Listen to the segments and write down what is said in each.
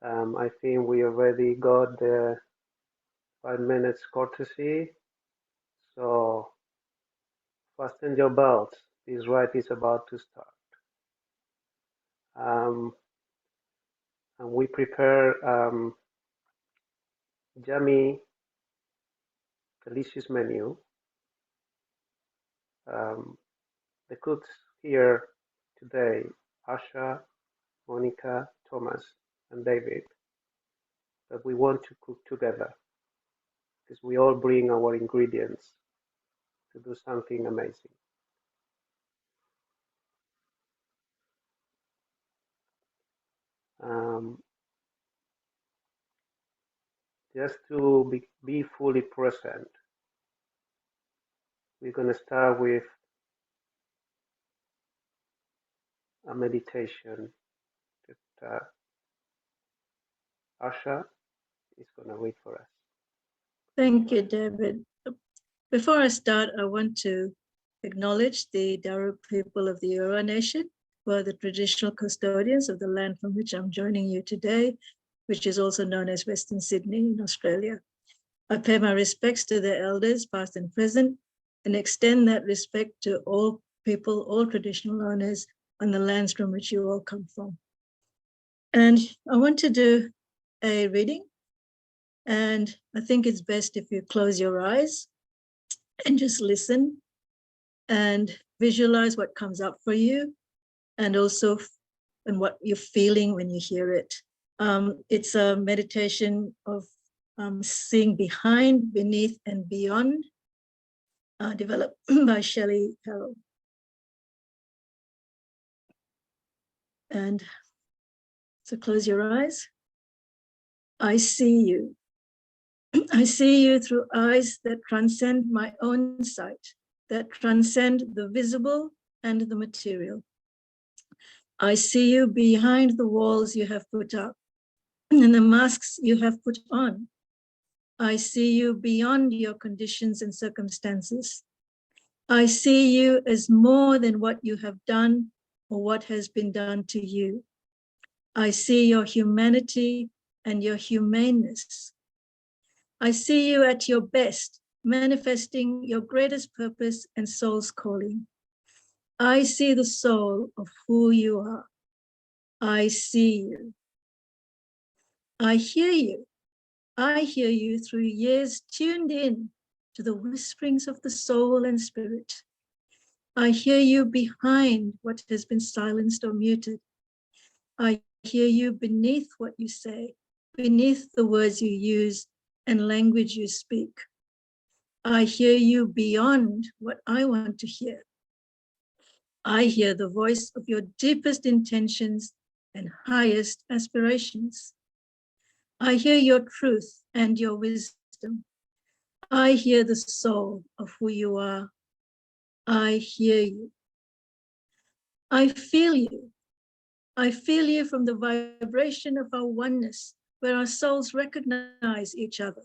I think we already got the 5 minutes courtesy, so fasten your belts. This ride is about to start. And we prepare yummy, delicious menu. The cooks here today, Asha, Monica, Thomas, and David, that we want to cook together because we all bring our ingredients to do something amazing. Just to be fully present, we're going to start with a meditation that Asha is going to read for us. Thank you, David. Before I start, I want to acknowledge the Darug people of the Eora Nation, who are the traditional custodians of the land from which I'm joining you today, which is also known as Western Sydney in Australia. I pay my respects to the elders, past and present, and extend that respect to all people, all traditional owners on the lands from which you all come from. And I want to do a reading, and I think it's best if you close your eyes and just listen and visualize what comes up for you, and also and what you're feeling when you hear it. It's a meditation of seeing behind, beneath, and beyond, developed by Shelley Carroll. And so close your eyes. I see you. I see you through eyes that transcend my own sight, that transcend the visible and the material. I see you behind the walls you have put up and the masks you have put on. I see you beyond your conditions and circumstances. I see you as more than what you have done or what has been done to you. I see your humanity and your humaneness. I see you at your best, manifesting your greatest purpose and soul's calling. I see the soul of who you are. I see you. I hear you. I hear you through years tuned in to the whisperings of the soul and spirit. I hear you behind what has been silenced or muted. I hear you beneath what you say, beneath the words you use and language you speak. I hear you beyond what I want to hear. I hear the voice of your deepest intentions and highest aspirations. I hear your truth and your wisdom. I hear the soul of who you are. I hear you. I feel you. I feel you from the vibration of our oneness, where our souls recognize each other.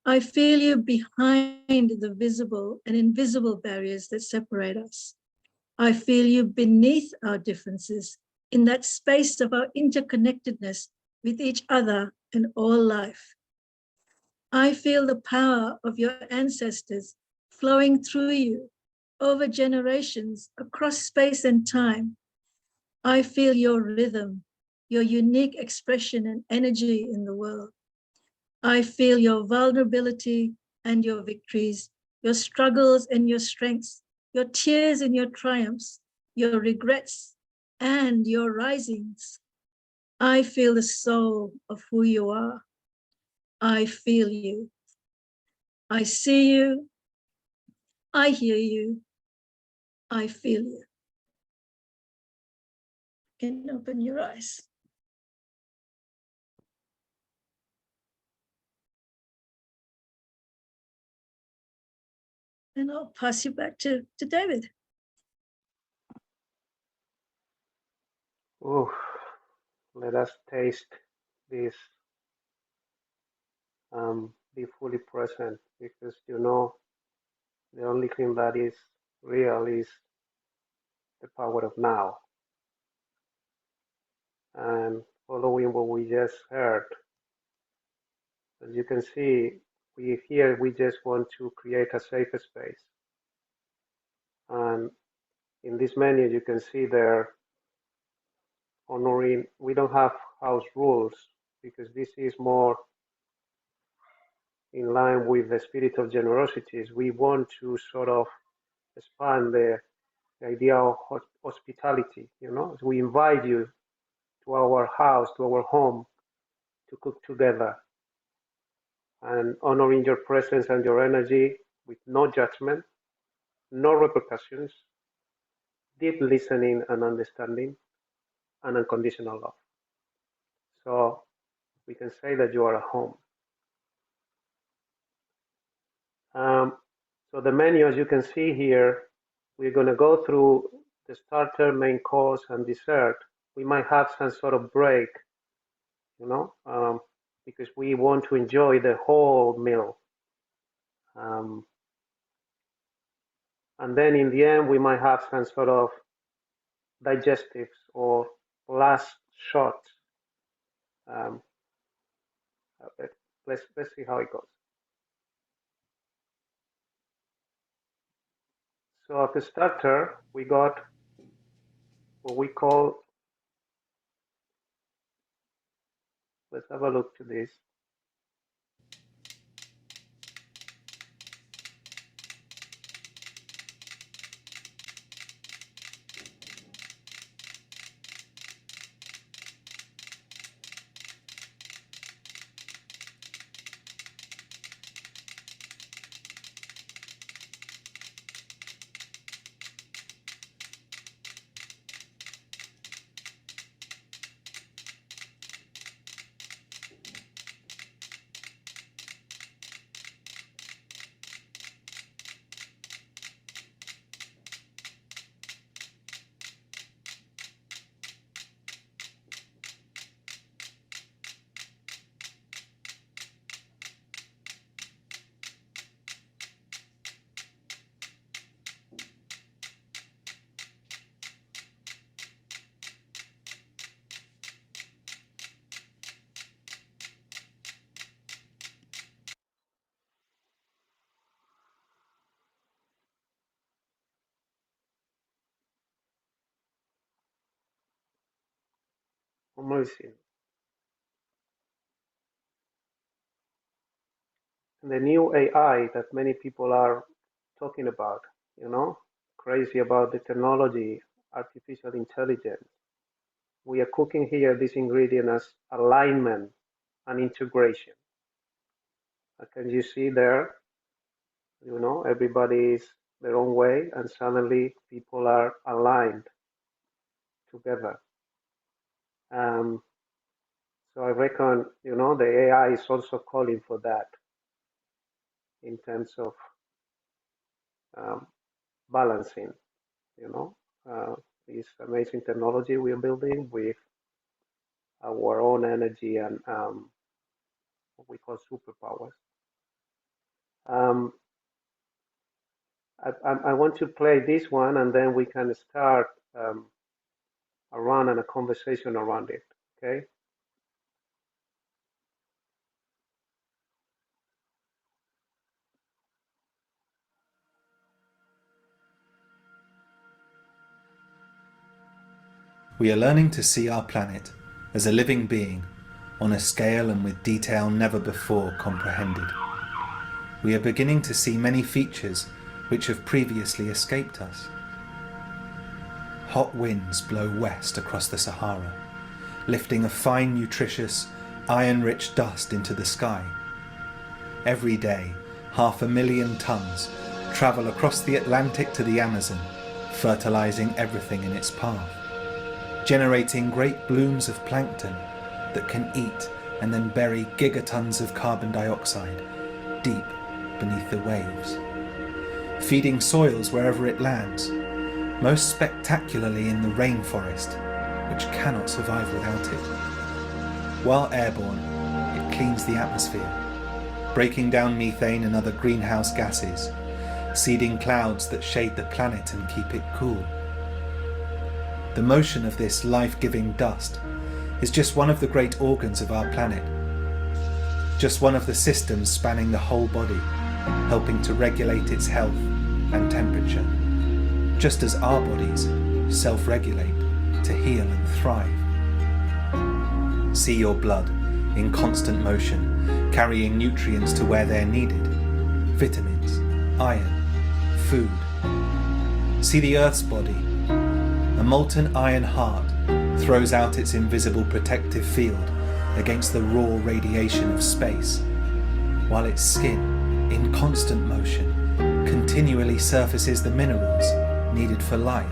I feel you behind the visible and invisible barriers that separate us. I feel you beneath our differences, in that space of our interconnectedness with each other and all life. I feel the power of your ancestors flowing through you over generations, across space and time. I feel your rhythm, your unique expression and energy in the world. I feel your vulnerability and your victories, your struggles and your strengths, your tears and your triumphs, your regrets and your risings. I feel the soul of who you are. I feel you. I see you. I hear you. I feel you. You can open your eyes. And I'll pass you back to David. Oh, let us taste this. Be fully present, because the only thing that is real is the power of now. And following what we just heard. As you can see, we just want to create a safer space. And in this menu, you can see there, honoring, we don't have house rules because this is more in line with the spirit of generosity. We want to sort of expand the idea of hospitality, you know, as we invite you to our house, to our home, to cook together and honoring your presence and your energy with no judgment, no repercussions, deep listening and understanding, and unconditional love. So we can say that you are at home. So the menu, as you can see here, we're going to go through the starter, main course, and dessert. We might have some sort of break, you know, because we want to enjoy the whole meal. And then in the end, we might have some sort of digestives or last shot. Let's see how it goes. So at the starter, we got what we call, let's have a look to this. Amazing. And the new AI that many people are talking about, you know, crazy about the technology, artificial intelligence. We are cooking here this ingredient as alignment and integration. Can you see there? You know, everybody is their own way, and suddenly people are aligned together. So I reckon, you know, the AI is also calling for that in terms of balancing, you know, this amazing technology we are building with our own energy and what we call superpowers. I want to play this one, and then we can start a run and a conversation around it, okay? We are learning to see our planet as a living being on a scale and with detail never before comprehended. We are beginning to see many features which have previously escaped us. Hot winds blow west across the Sahara, lifting a fine, nutritious, iron-rich dust into the sky. Every day, 500,000 tons travel across the Atlantic to the Amazon, fertilizing everything in its path, generating great blooms of plankton that can eat and then bury gigatons of carbon dioxide deep beneath the waves, feeding soils wherever it lands, most spectacularly in the rainforest, which cannot survive without it. While airborne, it cleans the atmosphere, breaking down methane and other greenhouse gases, seeding clouds that shade the planet and keep it cool. The motion of this life-giving dust is just one of the great organs of our planet, just one of the systems spanning the whole body, helping to regulate its health and temperature, just as our bodies self-regulate to heal and thrive. See your blood in constant motion, carrying nutrients to where they're needed, vitamins, iron, food. See the Earth's body. A molten iron heart throws out its invisible protective field against the raw radiation of space, while its skin, in constant motion, continually surfaces the minerals needed for life.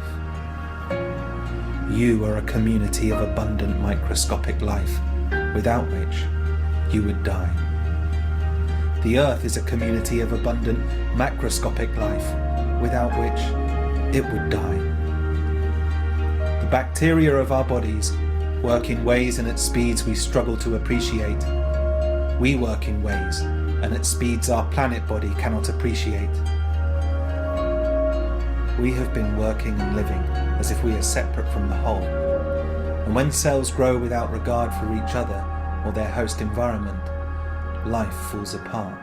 You are a community of abundant microscopic life, without which you would die. The Earth is a community of abundant macroscopic life, without which it would die. The bacteria of our bodies work in ways and at speeds we struggle to appreciate. We work in ways and at speeds our planet body cannot appreciate. We have been working and living as if we are separate from the whole. And when cells grow without regard for each other or their host environment, life falls apart.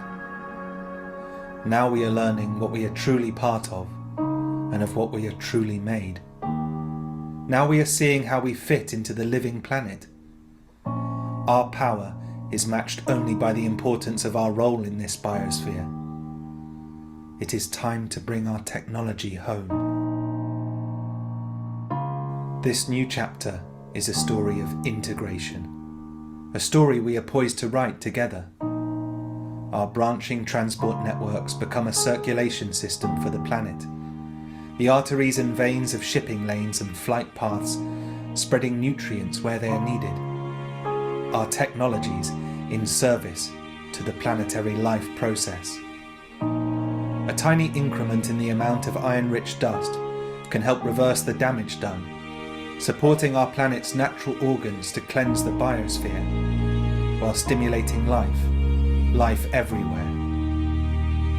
Now we are learning what we are truly part of and of what we are truly made. Now we are seeing how we fit into the living planet. Our power is matched only by the importance of our role in this biosphere. It is time to bring our technology home. This new chapter is a story of integration, a story we are poised to write together. Our branching transport networks become a circulation system for the planet. The arteries and veins of shipping lanes and flight paths, spreading nutrients where they are needed. Our technologies in service to the planetary life process. A tiny increment in the amount of iron-rich dust can help reverse the damage done, supporting our planet's natural organs to cleanse the biosphere, while stimulating life everywhere.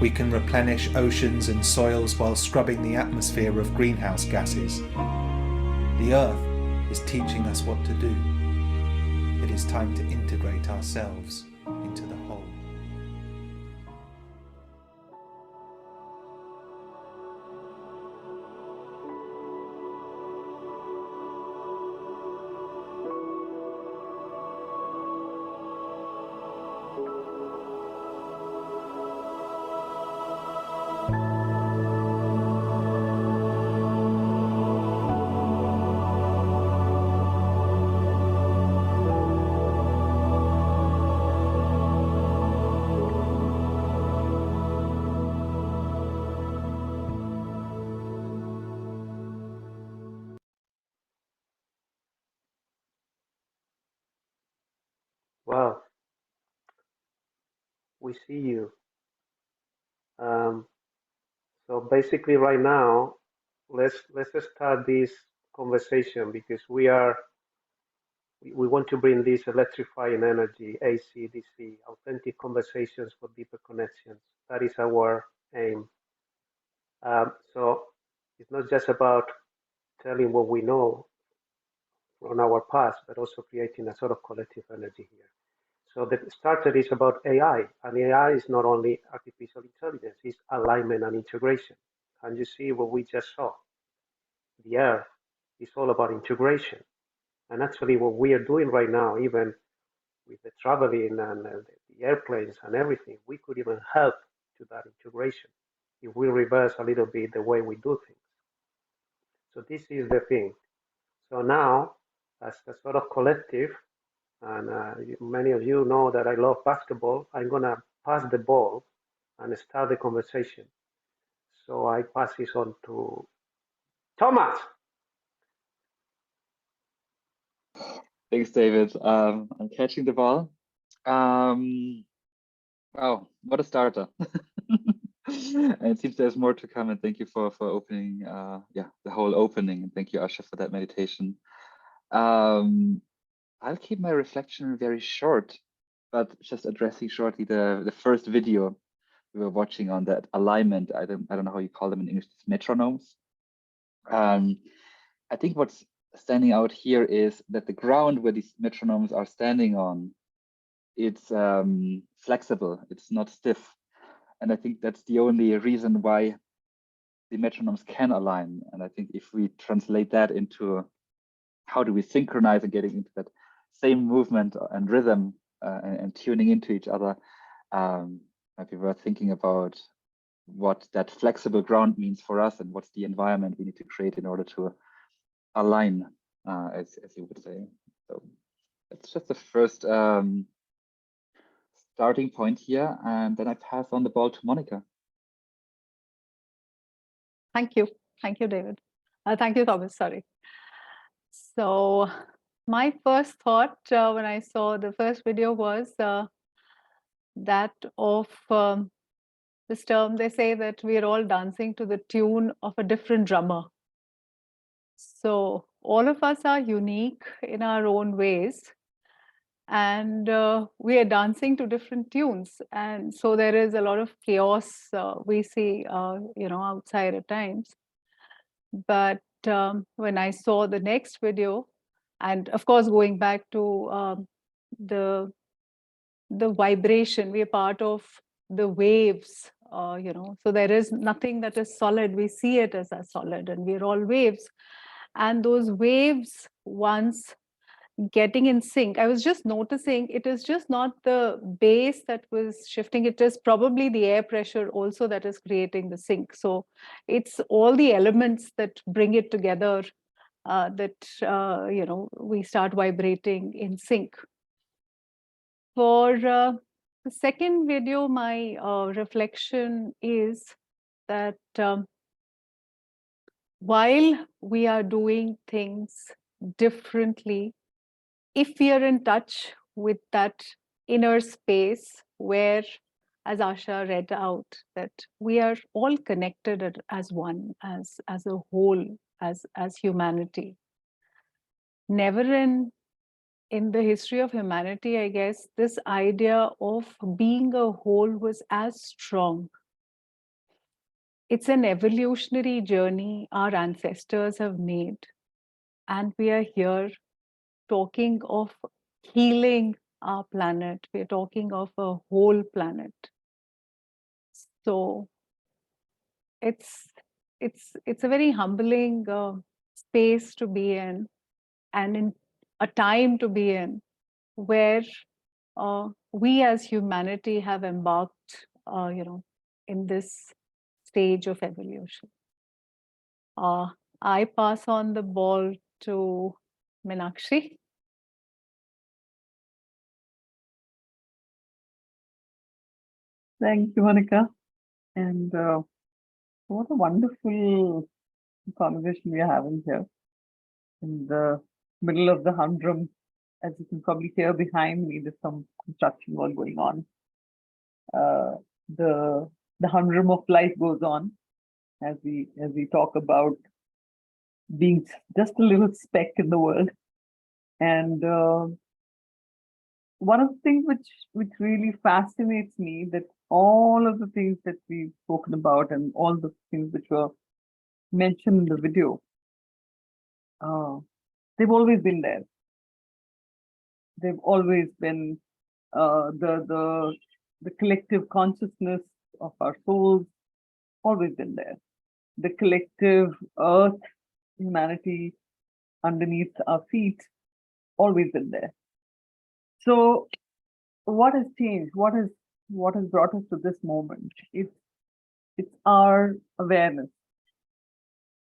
We can replenish oceans and soils while scrubbing the atmosphere of greenhouse gases. The Earth is teaching us what to do. It is time to integrate ourselves into the whole. Wow, we see you. So basically, right now, let's just start this conversation because we want to bring this electrifying energy, AC, DC, authentic conversations for deeper connections. That is our aim. So it's not just about telling what we know from our past, but also creating a sort of collective energy here. So the starter is about AI, and AI is not only artificial intelligence, it's alignment and integration. And you see what we just saw. The Earth is all about integration. And actually what we are doing right now, even with the traveling and the airplanes and everything, we could even help to that integration if we reverse a little bit the way we do things. So this is the thing. So now, as a sort of collective, and many of you know that I love basketball, I'm going to pass the ball and start the conversation. So I pass this on to Thomas. Thanks, David. I'm catching the ball. Wow, what a starter. And it seems there's more to come, and thank you for opening the whole opening, and thank you, Asha, for that meditation. I'll keep my reflection very short, but just addressing shortly the first video we were watching on that alignment. I don't know how you call them in English, metronomes. I think what's standing out here is that the ground where these metronomes are standing on, it's flexible, it's not stiff. And I think that's the only reason why the metronomes can align. And I think if we translate that into how do we synchronize and getting into that same movement and rhythm and tuning into each other, we were thinking about what that flexible ground means for us and what's the environment we need to create in order to align, as you would say. So that's just the first starting point here, and then I pass on the ball to Monica. Thank you, David. Thank you, Thomas. Sorry. So my first thought when I saw the first video was that of this term. They say that we are all dancing to the tune of a different drummer. So all of us are unique in our own ways, and we are dancing to different tunes. And so there is a lot of chaos we see, outside at times. But when I saw the next video, and of course, going back to the vibration, we are part of the waves, so there is nothing that is solid. We see it as a solid, and we're all waves. And those waves, once getting in sync, I was just noticing it is just not the bass that was shifting, it is probably the air pressure also that is creating the sync. So it's all the elements that bring it together that we start vibrating in sync. For the second video, my reflection is that while we are doing things differently, if we are in touch with that inner space where, as Asha read out, that we are all connected as one, as a whole, as humanity. Never in the history of humanity, I guess, this idea of being a whole was as strong. It's an evolutionary journey our ancestors have made. And we are here talking of healing our planet. We're talking of a whole planet. So it's a very humbling space to be in, and in a time to be in, where we as humanity have embarked, in this stage of evolution. I pass on the ball to Meenakshi. Thank you, Monica. And what a wonderful conversation we are having here in the middle of the humdrum. As you can probably hear behind me, there's some construction work going on. The humdrum of life goes on as we talk about being just a little speck in the world. And one of the things which really fascinates me, that all of the things that we've spoken about and all the things which were mentioned in the video, they've always been there. They've always been the collective consciousness of our souls, always been there. The collective earth, humanity underneath our feet, always been there. So what has changed? What has brought us to this moment? It's our awareness.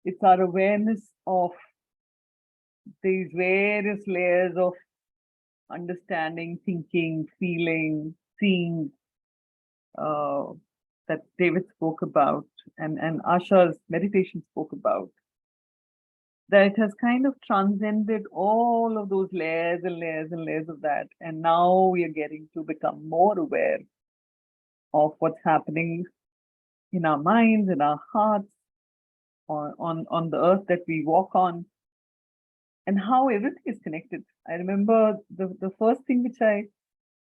It's our awareness of these various layers of understanding, thinking, feeling, seeing, that David spoke about and Asha's meditation spoke about. That it has kind of transcended all of those layers and layers and layers of that. And now we are getting to become more aware of what's happening in our minds, in our hearts, on the earth that we walk on, and how everything is connected. I remember the first thing which I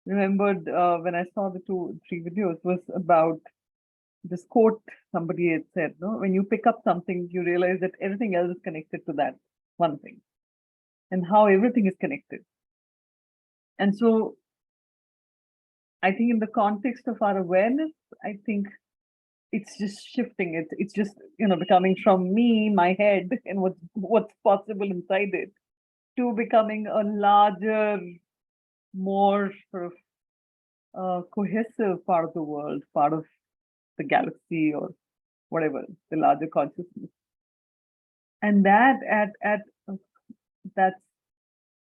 remembered when I saw the 2-3 videos was about this quote somebody had said, no? When you pick up something, you realize that everything else is connected to that one thing. and how everything is connected. And so I think in the context of our awareness, I think it's just shifting. It's just, becoming from me, my head, and what's possible inside it, to becoming a larger, more sort of cohesive part of the world, part of the galaxy, or whatever, the larger consciousness. And that's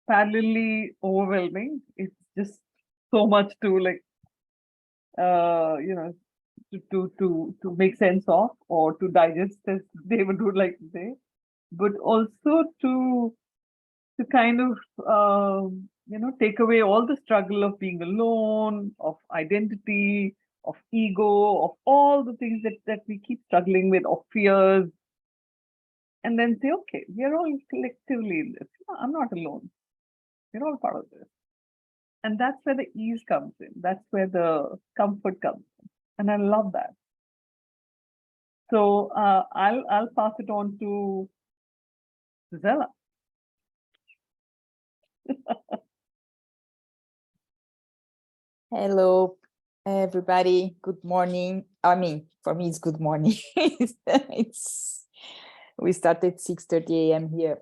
parallelly overwhelming. It's just so much to to make sense of, or to digest, as David would like to say, but also to kind of take away all the struggle of being alone, of identity, of ego, of all the things that we keep struggling with, of fears, and then say, okay, we are all collectively in this. I'm not alone. We're all part of this. And that's where the ease comes in. That's where the comfort comes in. And I love that. So I'll pass it on to Zella. Hello, everybody. Good morning. I mean, for me, it's good morning. We started 6:30 a.m. here.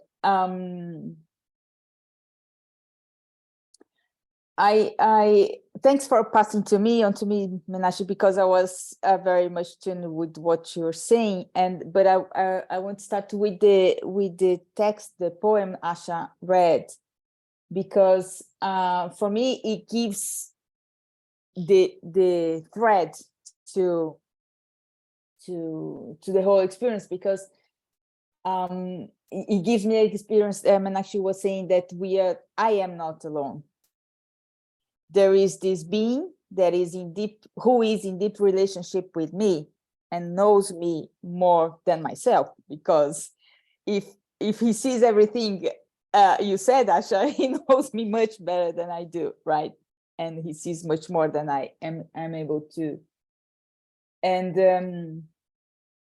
I thanks for passing on to me, Meenakshi, because I was very much tuned with what you're saying. But I want to start with the text, the poem Asha read, because for me it gives the thread to the whole experience, because it gives me the experience. Meenakshi was saying that I am not alone. There is this being that is who is in deep relationship with me and knows me more than myself, because if he sees everything you said, Asha, he knows me much better than I do, right? And he sees much more than I am able to. And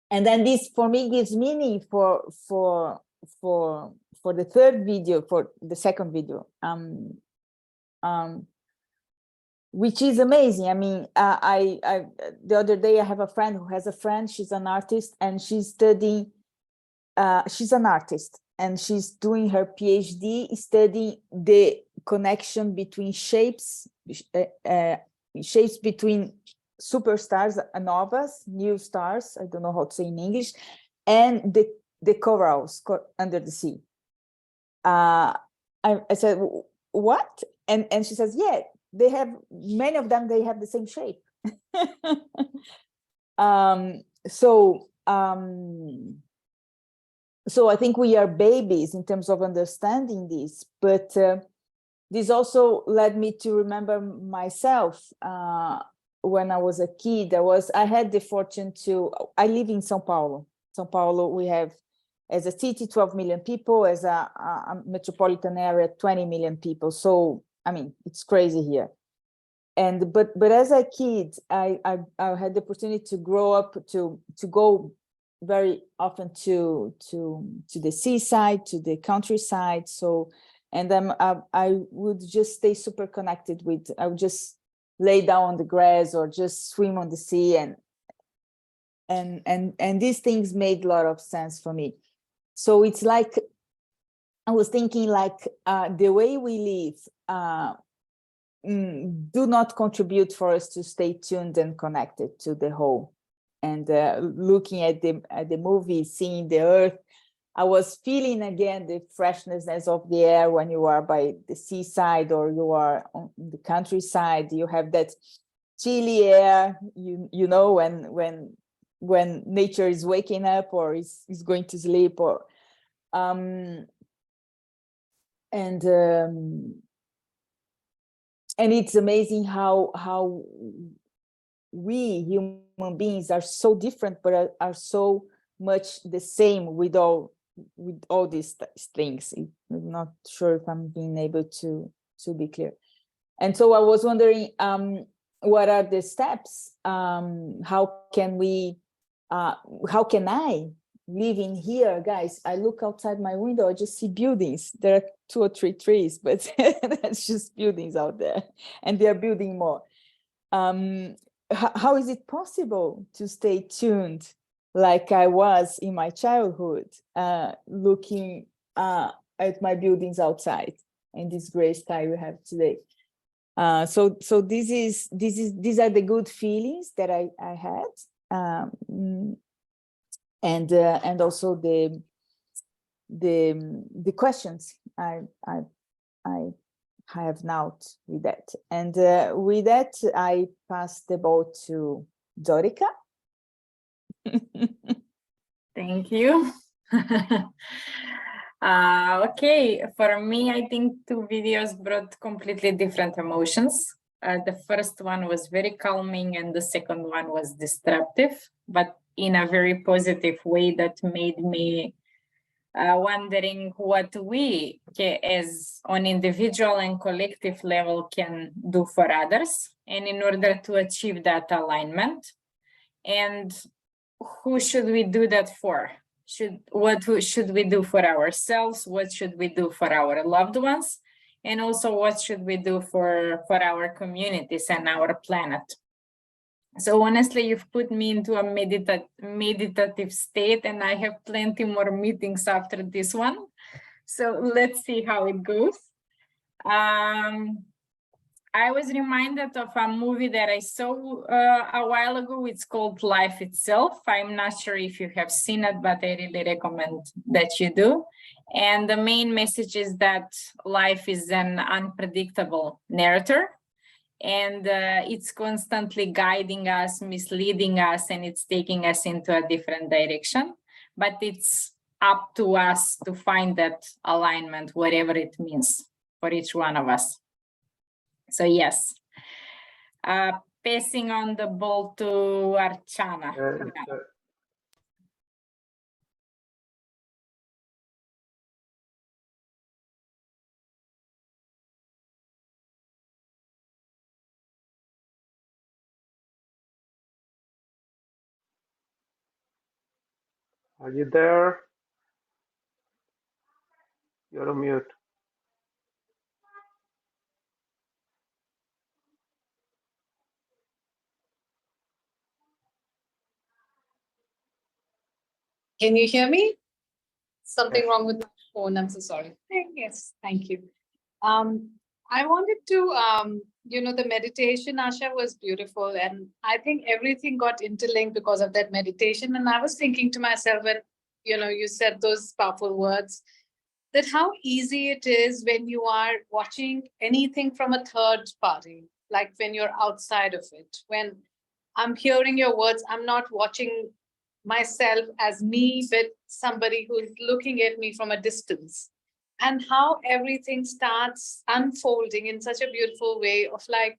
then this for me gives meaning for the third video, for the second video, which is amazing. I mean, I the other day I have a friend who has a friend. She's an artist, and she's studying. She's an artist, and she's doing her PhD studying the connection between shapes between superstars, novas, new stars. I don't know how to say in English, and the corals under the sea. I said, what? And she says, yeah. They have, many of them, they have the same shape. So I think we are babies in terms of understanding this, but this also led me to remember myself when I was a kid. I had the fortune I live in São Paulo. São Paulo, we have, as a city, 12 million people, as a metropolitan area, 20 million people. So I mean, it's crazy here. But as a kid, I had the opportunity to grow up, to go very often to the seaside, to the countryside. So, and I would just stay super connected with. I would just lay down on the grass or just swim on the sea, and these things made a lot of sense for me. So it's like, I was thinking, like, the way we live do not contribute for us to stay tuned and connected to the whole. And looking at the movie, seeing the earth, I was feeling again the freshness of the air when you are by the seaside or you are on the countryside. You have that chilly air, you know, when nature is waking up or is going to sleep, or and it's amazing how we human beings are so different, but are so much the same with all these things. I'm not sure if I'm being able to be clear. And so I was wondering, what are the steps? How can I living here, guys, I look outside my window, I just see buildings. There are 2 or 3 trees, but that's just buildings out there, and they are building more. How is it possible to stay tuned like I was in my childhood, looking at my buildings outside and this gray sky we have today? So these are the good feelings that I had, and also the questions I have now with that. And with that, I pass the ball to Dorica. Thank you. Okay, for me, I think 2 videos brought completely different emotions. The first one was very calming and the second one was disruptive, but in a very positive way that made me wondering what we as on individual and collective level can do for others, and in order to achieve that alignment. And who should we do that for? What should we do for ourselves? What should we do for our loved ones? And also what should we do for our communities and our planet? So honestly, you've put me into a meditative state, and I have plenty more meetings after this one. So let's see how it goes. I was reminded of a movie that I saw a while ago. It's called Life Itself. I'm not sure if you have seen it, but I really recommend that you do. And the main message is that life is an unpredictable narrator, and it's constantly guiding us, misleading us, and it's taking us into a different direction. But it's up to us to find that alignment, whatever it means for each one of us. So yes, passing on the ball to Archana. Are you there? You're on mute. Can you hear me? Something Yes. wrong with my phone. I'm so sorry. Yes, thank you. I wanted to, the meditation, Asha, was beautiful. And I think everything got interlinked because of that meditation. And I was thinking to myself when, you said those powerful words, that how easy it is when you are watching anything from a third party, like when you're outside of it. When I'm hearing your words, I'm not watching myself as me, but somebody who's looking at me from a distance. And how everything starts unfolding in such a beautiful way of like,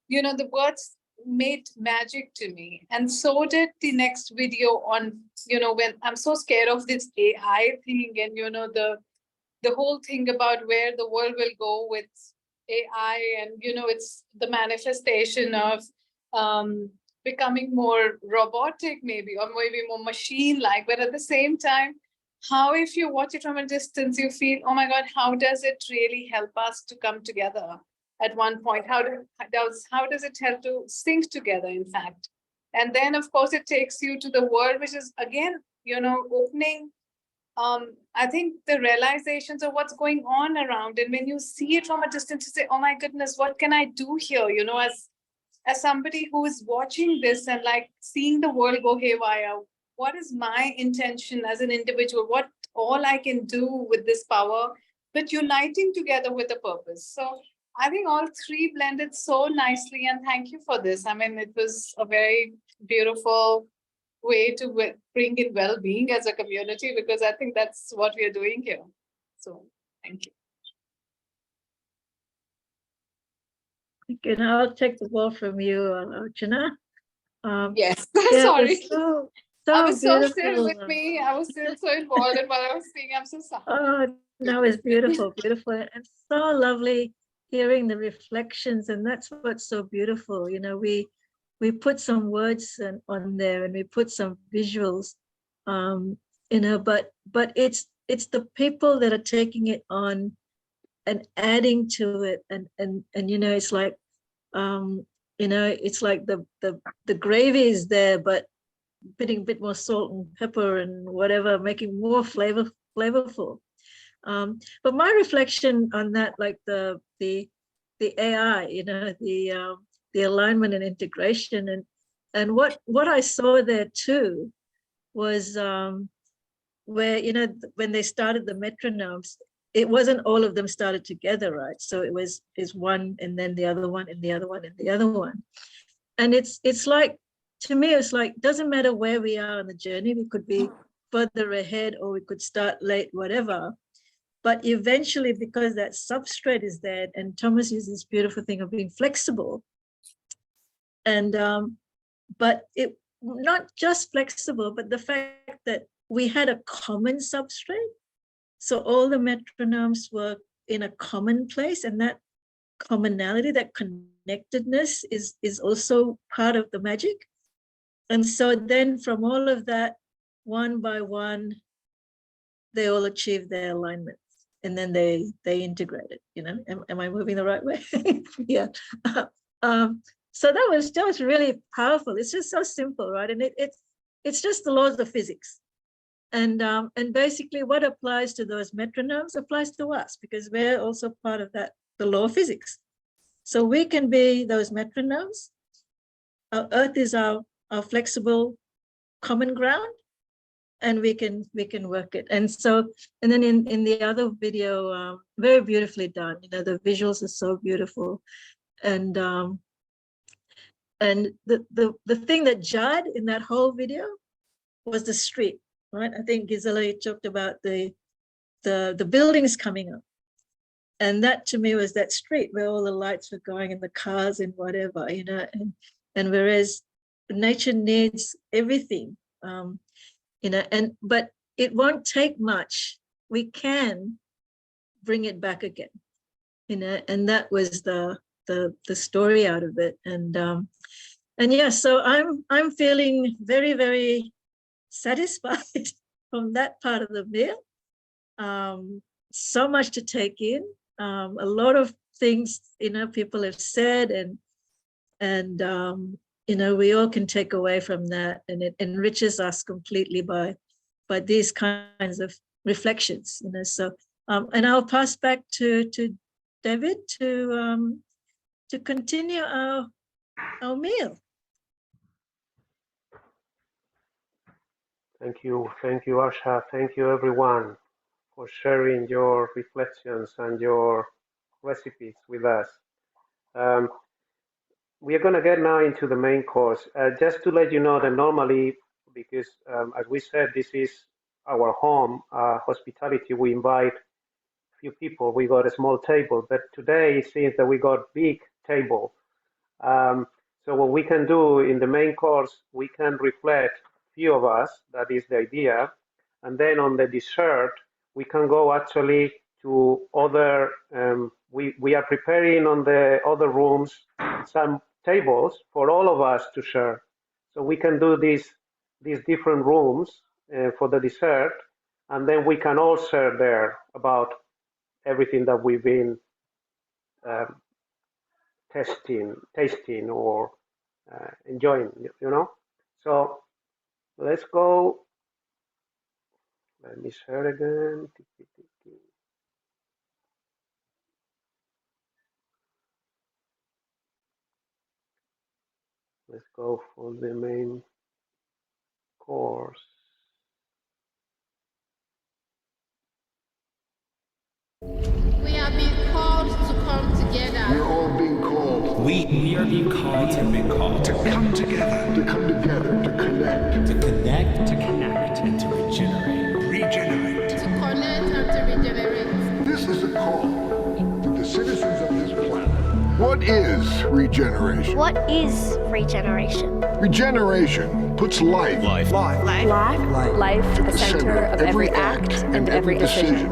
the words made magic to me. And so did the next video on, when I'm so scared of this AI thing and, the whole thing about where the world will go with AI and, it's the manifestation of becoming more robotic maybe, or maybe more machine-like, but at the same time, how if you watch it from a distance, you feel, oh my God, how does it really help us to come together at one point? How does it help to sync together, in fact? And then, of course, it takes you to the world, which is, again, opening, I think, the realizations of what's going on around. And when you see it from a distance, you say, oh my goodness, what can I do here? As somebody who is watching this and like seeing the world go haywire, what is my intention as an individual? What all I can do with this power, but uniting together with a purpose. So I think all three blended so nicely, and thank you for this. I mean, it was a very beautiful way to bring in well-being as a community, because I think that's what we are doing here. So thank you. Okay, now I'll take the ball from you, Archana. Yes, yeah, sorry. So I was so beautiful. still with me. I was still so involved in what I was seeing. I'm so sorry. Oh, no, it's beautiful, beautiful. And so lovely hearing the reflections. And that's what's so beautiful. We put some words on there and we put some visuals. but it's the people that are taking it on and adding to it, and it's like, it's like the gravy is there, but putting a bit more salt and pepper and whatever, making more flavorful. But my reflection on that, like the AI, the alignment and integration, and what I saw there too was where, when they started the metronomes, it wasn't all of them started together, right? So is one, and then the other one, and the other one, and the other one. And it's like, to me, it's like, doesn't matter where we are on the journey. We could be further ahead, or we could start late, whatever. But eventually, because that substrate is there, and Thomas uses this beautiful thing of being flexible. And but it not just flexible, but the fact that we had a common substrate. So all the metronomes were in a common place, and that commonality, that connectedness is also part of the magic. And so then from all of that, one by one, they all achieve their alignment, and then they integrate it. Am I moving the right way? Yeah. So that was really powerful. It's just so simple, right? And it's just the laws of physics. And basically what applies to those metronomes applies to us, because we're also part of that, the law of physics. So we can be those metronomes. Our earth is our flexible common ground, and we can work it. And then in the other video, very beautifully done. The visuals are so beautiful. And the thing that jarred in that whole video was the street, right? I think Gisela talked about the buildings coming up. And that to me was that street where all the lights were going and the cars and whatever, and whereas nature needs everything, but it won't take much. We can bring it back again, and that was the story out of it. And yeah, so I'm feeling very, very satisfied from that part of the meal. So much to take in. A lot of things, people have said, and we all can take away from that, and it enriches us completely by these kinds of reflections. So and I'll pass back to David to continue our meal. Thank you, Asha. Thank you, everyone, for sharing your reflections and your recipes with us. We are going to get now into the main course. Just to let you know that normally, because as we said, this is our home, hospitality, we invite few people, we got a small table, but today it seems that we got big table. So what we can do in the main course, we can reflect, few of us, that is the idea, and then on the dessert, we can go actually to other, we are preparing on the other rooms some tables for all of us to share. So we can do these different rooms for the dessert, and then we can all share there about everything that we've been tasting or enjoying, So let's go. Let me share again. Let's go for the main course. We are being called to come together. We're all being called. We are being called to come together. To come together, to connect. To connect. To connect. And to regenerate. Regenerate. To connect and to regenerate. This is a call to the citizens of this planet. What is regeneration? What is regeneration? Regeneration puts life at the center of every act and every decision.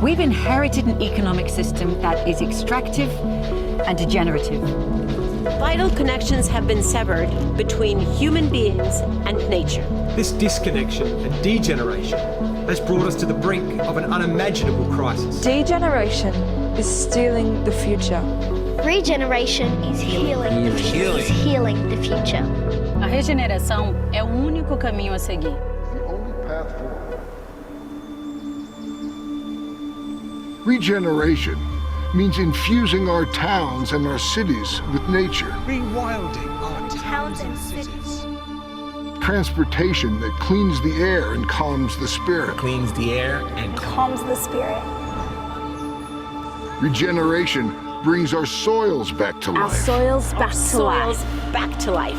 We've inherited an economic system that is extractive and degenerative. Vital connections have been severed between human beings and nature. This disconnection and degeneration has brought us to the brink of an unimaginable crisis. Degeneration is stealing the future. Regeneration is healing the future. A regeneração é o único caminho a seguir. Regeneration means infusing our towns and our cities with nature. Rewilding our towns and cities. Transportation that cleans the air and calms the spirit. Cleans the air and Calms the spirit. Regeneration brings our soils back to Our life. soils back to life.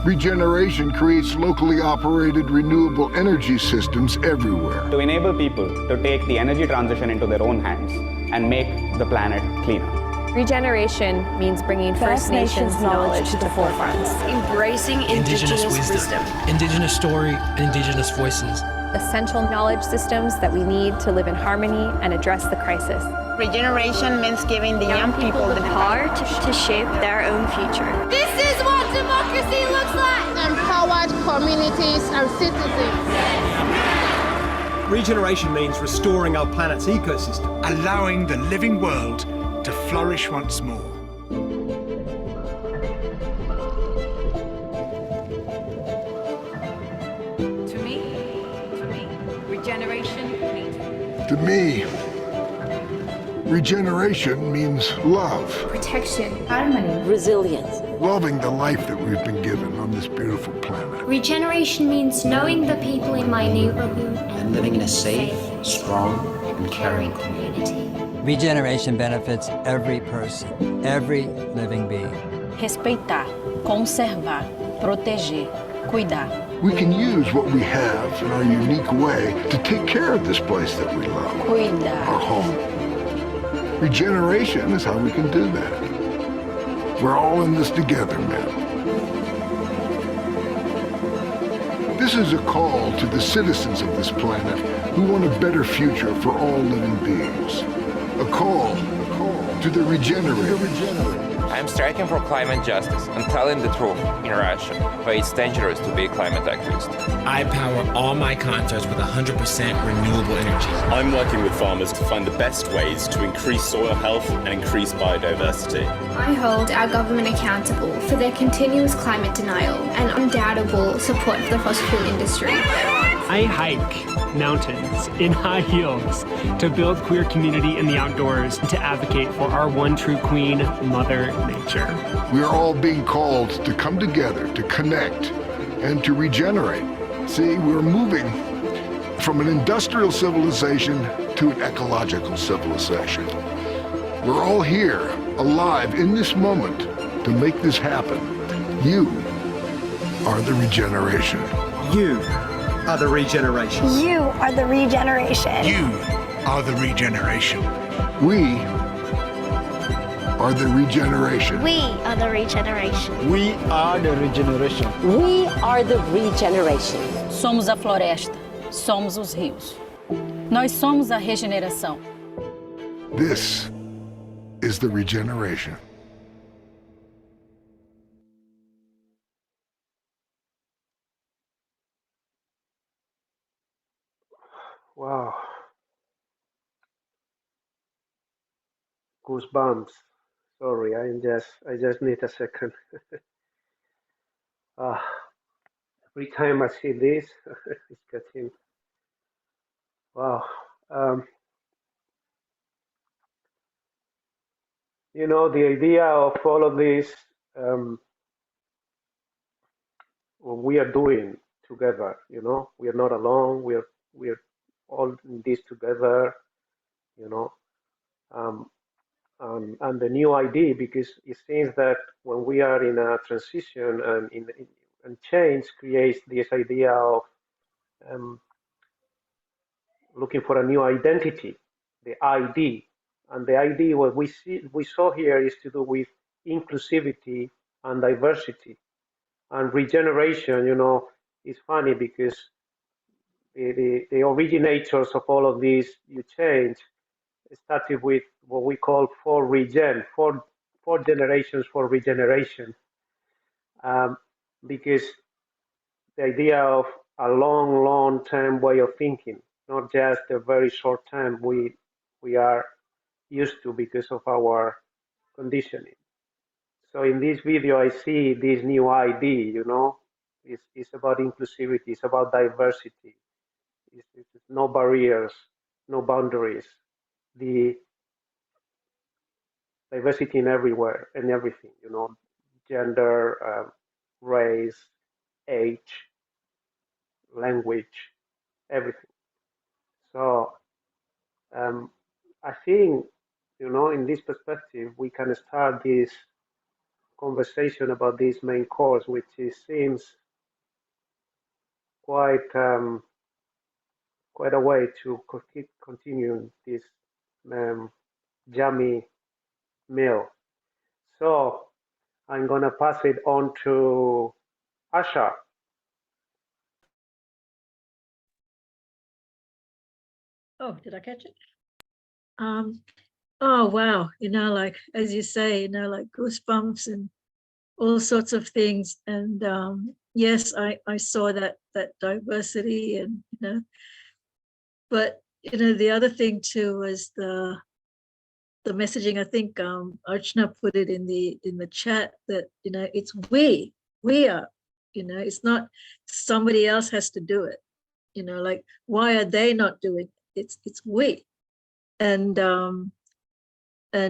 Regeneration creates locally operated renewable energy systems everywhere. To enable people to take the energy transition into their own hands and make the planet cleaner. Regeneration means bringing First Nations knowledge to the forefront. Embracing indigenous wisdom. Indigenous story and indigenous voices. Essential knowledge systems that we need to live in harmony and address the crisis. Regeneration means giving the young people the power to shape their own future. This is what democracy looks like. Empowered communities and citizens. Regeneration means restoring our planet's ecosystem. Allowing the living world to flourish once more. To me, regeneration means To me, regeneration means love. Protection, harmony, Resilience. Loving the life that we've been given on this beautiful planet. Regeneration means knowing the people in my neighborhood and living in a safe, strong, and caring community. Regeneration benefits every person, every living being. respeitar, conservar, proteger, cuidar. We can use what we have in our unique way to take care of this place that we love, Cuidar. our home. Regeneration is how we can do that. We're all in this together, man. This is a call to the citizens of this planet who want a better future for all living beings. A call to the regenerated. I'm striking for climate justice and telling the truth in Russia, but it's dangerous to be a climate activist. I power all my concerts with 100% renewable energy. I'm working with farmers to find the best ways to increase soil health and increase biodiversity. I hold our government accountable for their continuous climate denial and undoubtable support for the fossil fuel industry. I hike mountains in high heels to build queer community in the outdoors and to advocate for our one true queen, Mother Nature. We are all being called to come together, to connect, and to regenerate. See, we're moving from an industrial civilization to an ecological civilization. We're all here, alive in this moment, to make this happen. You are the regeneration. You are the regeneration. You are the regeneration. You are the regeneration. We are the regeneration. We are the regeneration. We are the regeneration. We are the regeneration. Somos a floresta, somos os rios. Nós somos a regeneração. This is the regeneration. Wow. Goosebumps. Sorry, I just need a second. Every time I see this, it's getting, wow. You know, the idea of all of this, what we are doing together, you know, we are not alone, we're all in this together, you know. And the new idea, because it seems that when we are in a transition and change creates this idea of looking for a new identity, the ID. And the ID, what we saw here is to do with inclusivity and diversity. And regeneration, you know, is funny because the originators of all of this, you change, started with what we call for 4 generations for regeneration, because the idea of a long-term way of thinking, not just a very short term we are used to because of our conditioning. So in this video, I see this new ID, it's about inclusivity, it's about diversity, it's no barriers, no boundaries, the diversity in everywhere and everything, gender, race, age, language, everything. So I think, in this perspective, we can start this conversation about this main course, which seems quite a way to keep continuing this yummy meal. So I'm gonna pass it on to Asha. Oh, did I catch it? Oh, wow. Like, as you say, like goosebumps and all sorts of things. And yes, I saw that diversity and, but, the other thing too was the messaging. I think Archana put it in the chat that, it's we are, it's not somebody else has to do it. Like, why are they not doing it? It's we. And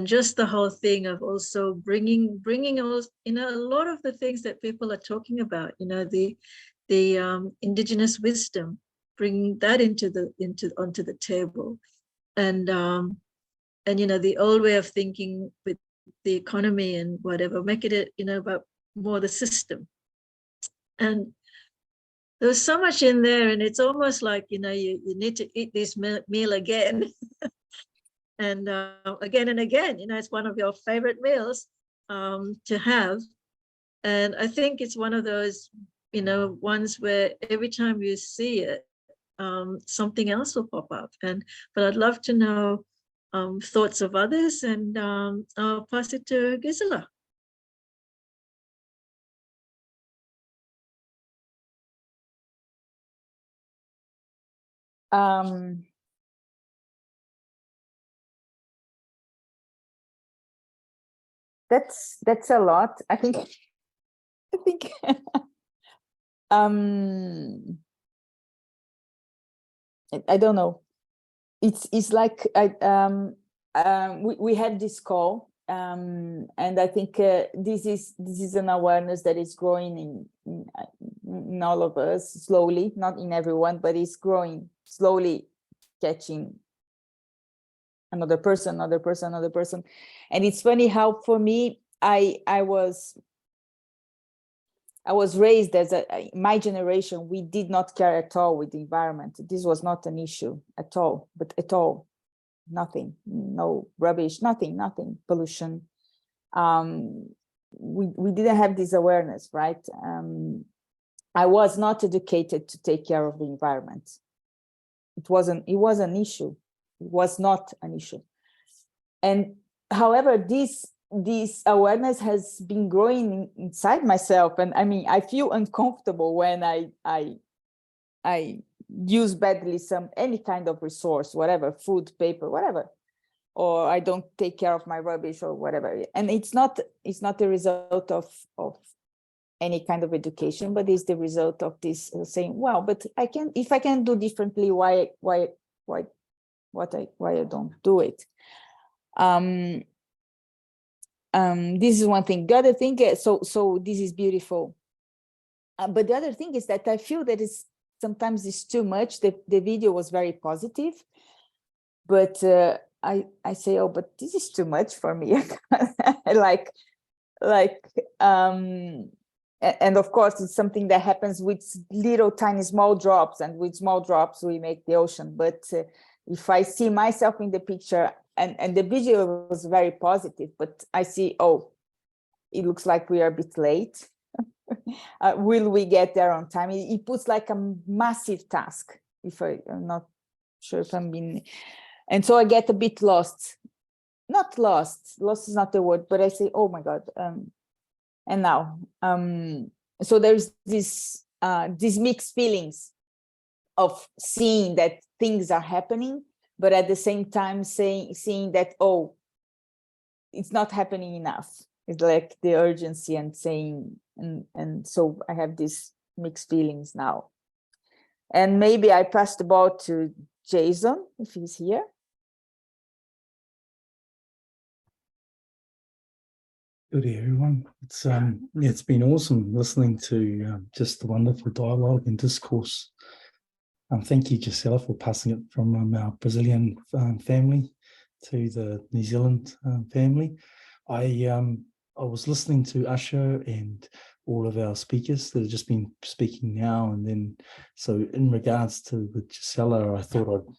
just the whole thing of also bringing all, a lot of the things that people are talking about, the indigenous wisdom, bringing that onto the table, and the old way of thinking with the economy and whatever, make it about more the system. And there's so much in there, and it's almost like you need to eat this meal again. And again and again, it's one of your favorite meals to have. And I think it's one of those, ones where every time you see it, something else will pop up. But I'd love to know thoughts of others, and I'll pass it to Gisela. That's a lot. I think I don't know. It's like we had this call, and I think this is an awareness that is growing in all of us slowly, not in everyone, but it's growing slowly, catching another person. And it's funny how, for me, I was raised as my generation, we did not care at all with the environment. This was not an issue at all, nothing, no rubbish, nothing, pollution. We didn't have this awareness, right? I was not educated to take care of the environment. It was an issue. It was not an issue. And however, this awareness has been growing inside myself. And I mean, I feel uncomfortable when I use badly any kind of resource, whatever, food, paper, whatever, or I don't take care of my rubbish or whatever. And it's not the result of any kind of education, but it's the result of this saying, well, but if I can do differently, why I don't do it? This is one thing. The other thing, so this is beautiful. But the other thing is that I feel that sometimes it's too much. The video was very positive, but I say, oh, but this is too much for me. And of course, it's something that happens with little tiny small drops, and with small drops we make the ocean. But if I see myself in the picture, and the video was very positive, but I see, oh, it looks like we are a bit late. Will we get there on time? It puts like a massive task. I'm not sure if I'm being, and so I get a bit lost. not lost is not the word, but I say, oh my God. And now, so there's these mixed feelings of seeing that things are happening, but at the same time seeing that, oh, it's not happening enough. It's like the urgency and saying, and so I have these mixed feelings now. And maybe I pass the ball to Jason, if he's here. Good day, everyone. It's been awesome listening to just the wonderful dialogue and discourse. Thank you, Gisela, for passing it from our Brazilian family to the New Zealand family. I was listening to Asha and all of our speakers that have just been speaking now, and then so in regards to with Gisela, I thought I'd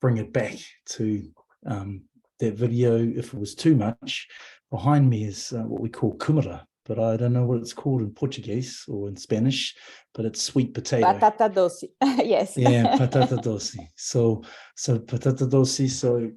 bring it back to that video. If it was too much, behind me is what we call kumara, but I don't know what it's called in Portuguese or in Spanish, but it's sweet potato. Batata doce. Yes. Yeah, patata doce. So patata doce. So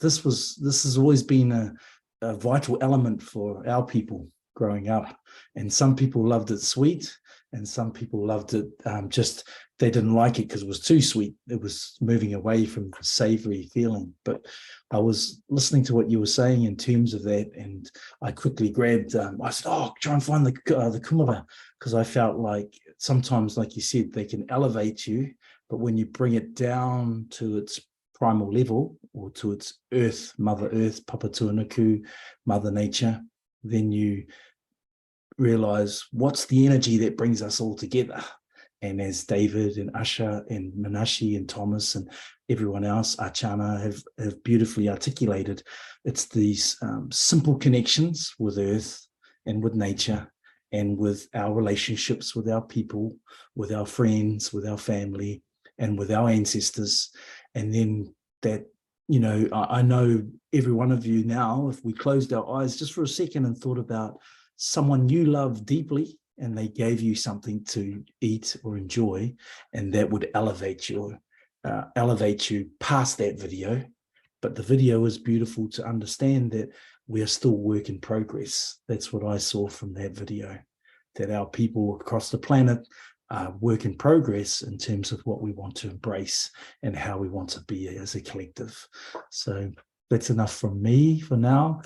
this has always been a vital element for our people growing up, and some people loved it sweet, and some people loved it just they didn't like it because it was too sweet. It was moving away from the savory feeling. But I was listening to what you were saying in terms of that, and I quickly grabbed. I said, "Oh, try and find the kumara," because I felt like sometimes, like you said, they can elevate you, but when you bring it down to its primal level or to its earth, Mother Earth, Papa Tuanuku, Mother Nature, then you realize what's the energy that brings us all together. And as David and Asha and Manashi and Thomas and everyone else, Achana, have beautifully articulated, it's these simple connections with Earth and with nature and with our relationships with our people, with our friends, with our family, and with our ancestors. And then that, you know, I know every one of you now, if we closed our eyes just for a second and thought about someone you love deeply, and they gave you something to eat or enjoy, and that would elevate you past that video. But the video is beautiful to understand that we are still work in progress. That's what I saw from that video, that our people across the planet are work in progress in terms of what we want to embrace and how we want to be as a collective. So that's enough from me for now,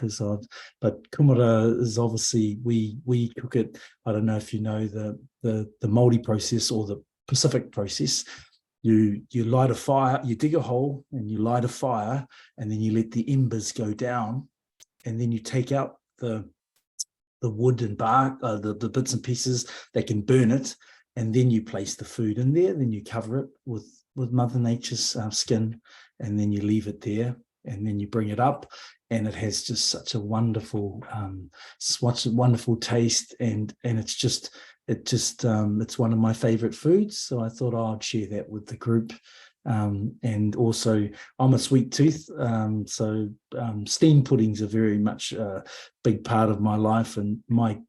but kumara is obviously, we cook it. I don't know if you know the Māori process or the Pacific process. You light a fire, you dig a hole and you light a fire, and then you let the embers go down, and then you take out the wood and bark, the bits and pieces that can burn it, and then you place the food in there. Then you cover it with Mother Nature's skin, and then you leave it there. And then you bring it up, and it has just such a wonderful, taste, and it's one of my favorite foods. So I thought I'd share that with the group. And also, I'm a sweet tooth, so steamed puddings are very much a big part of my life. And my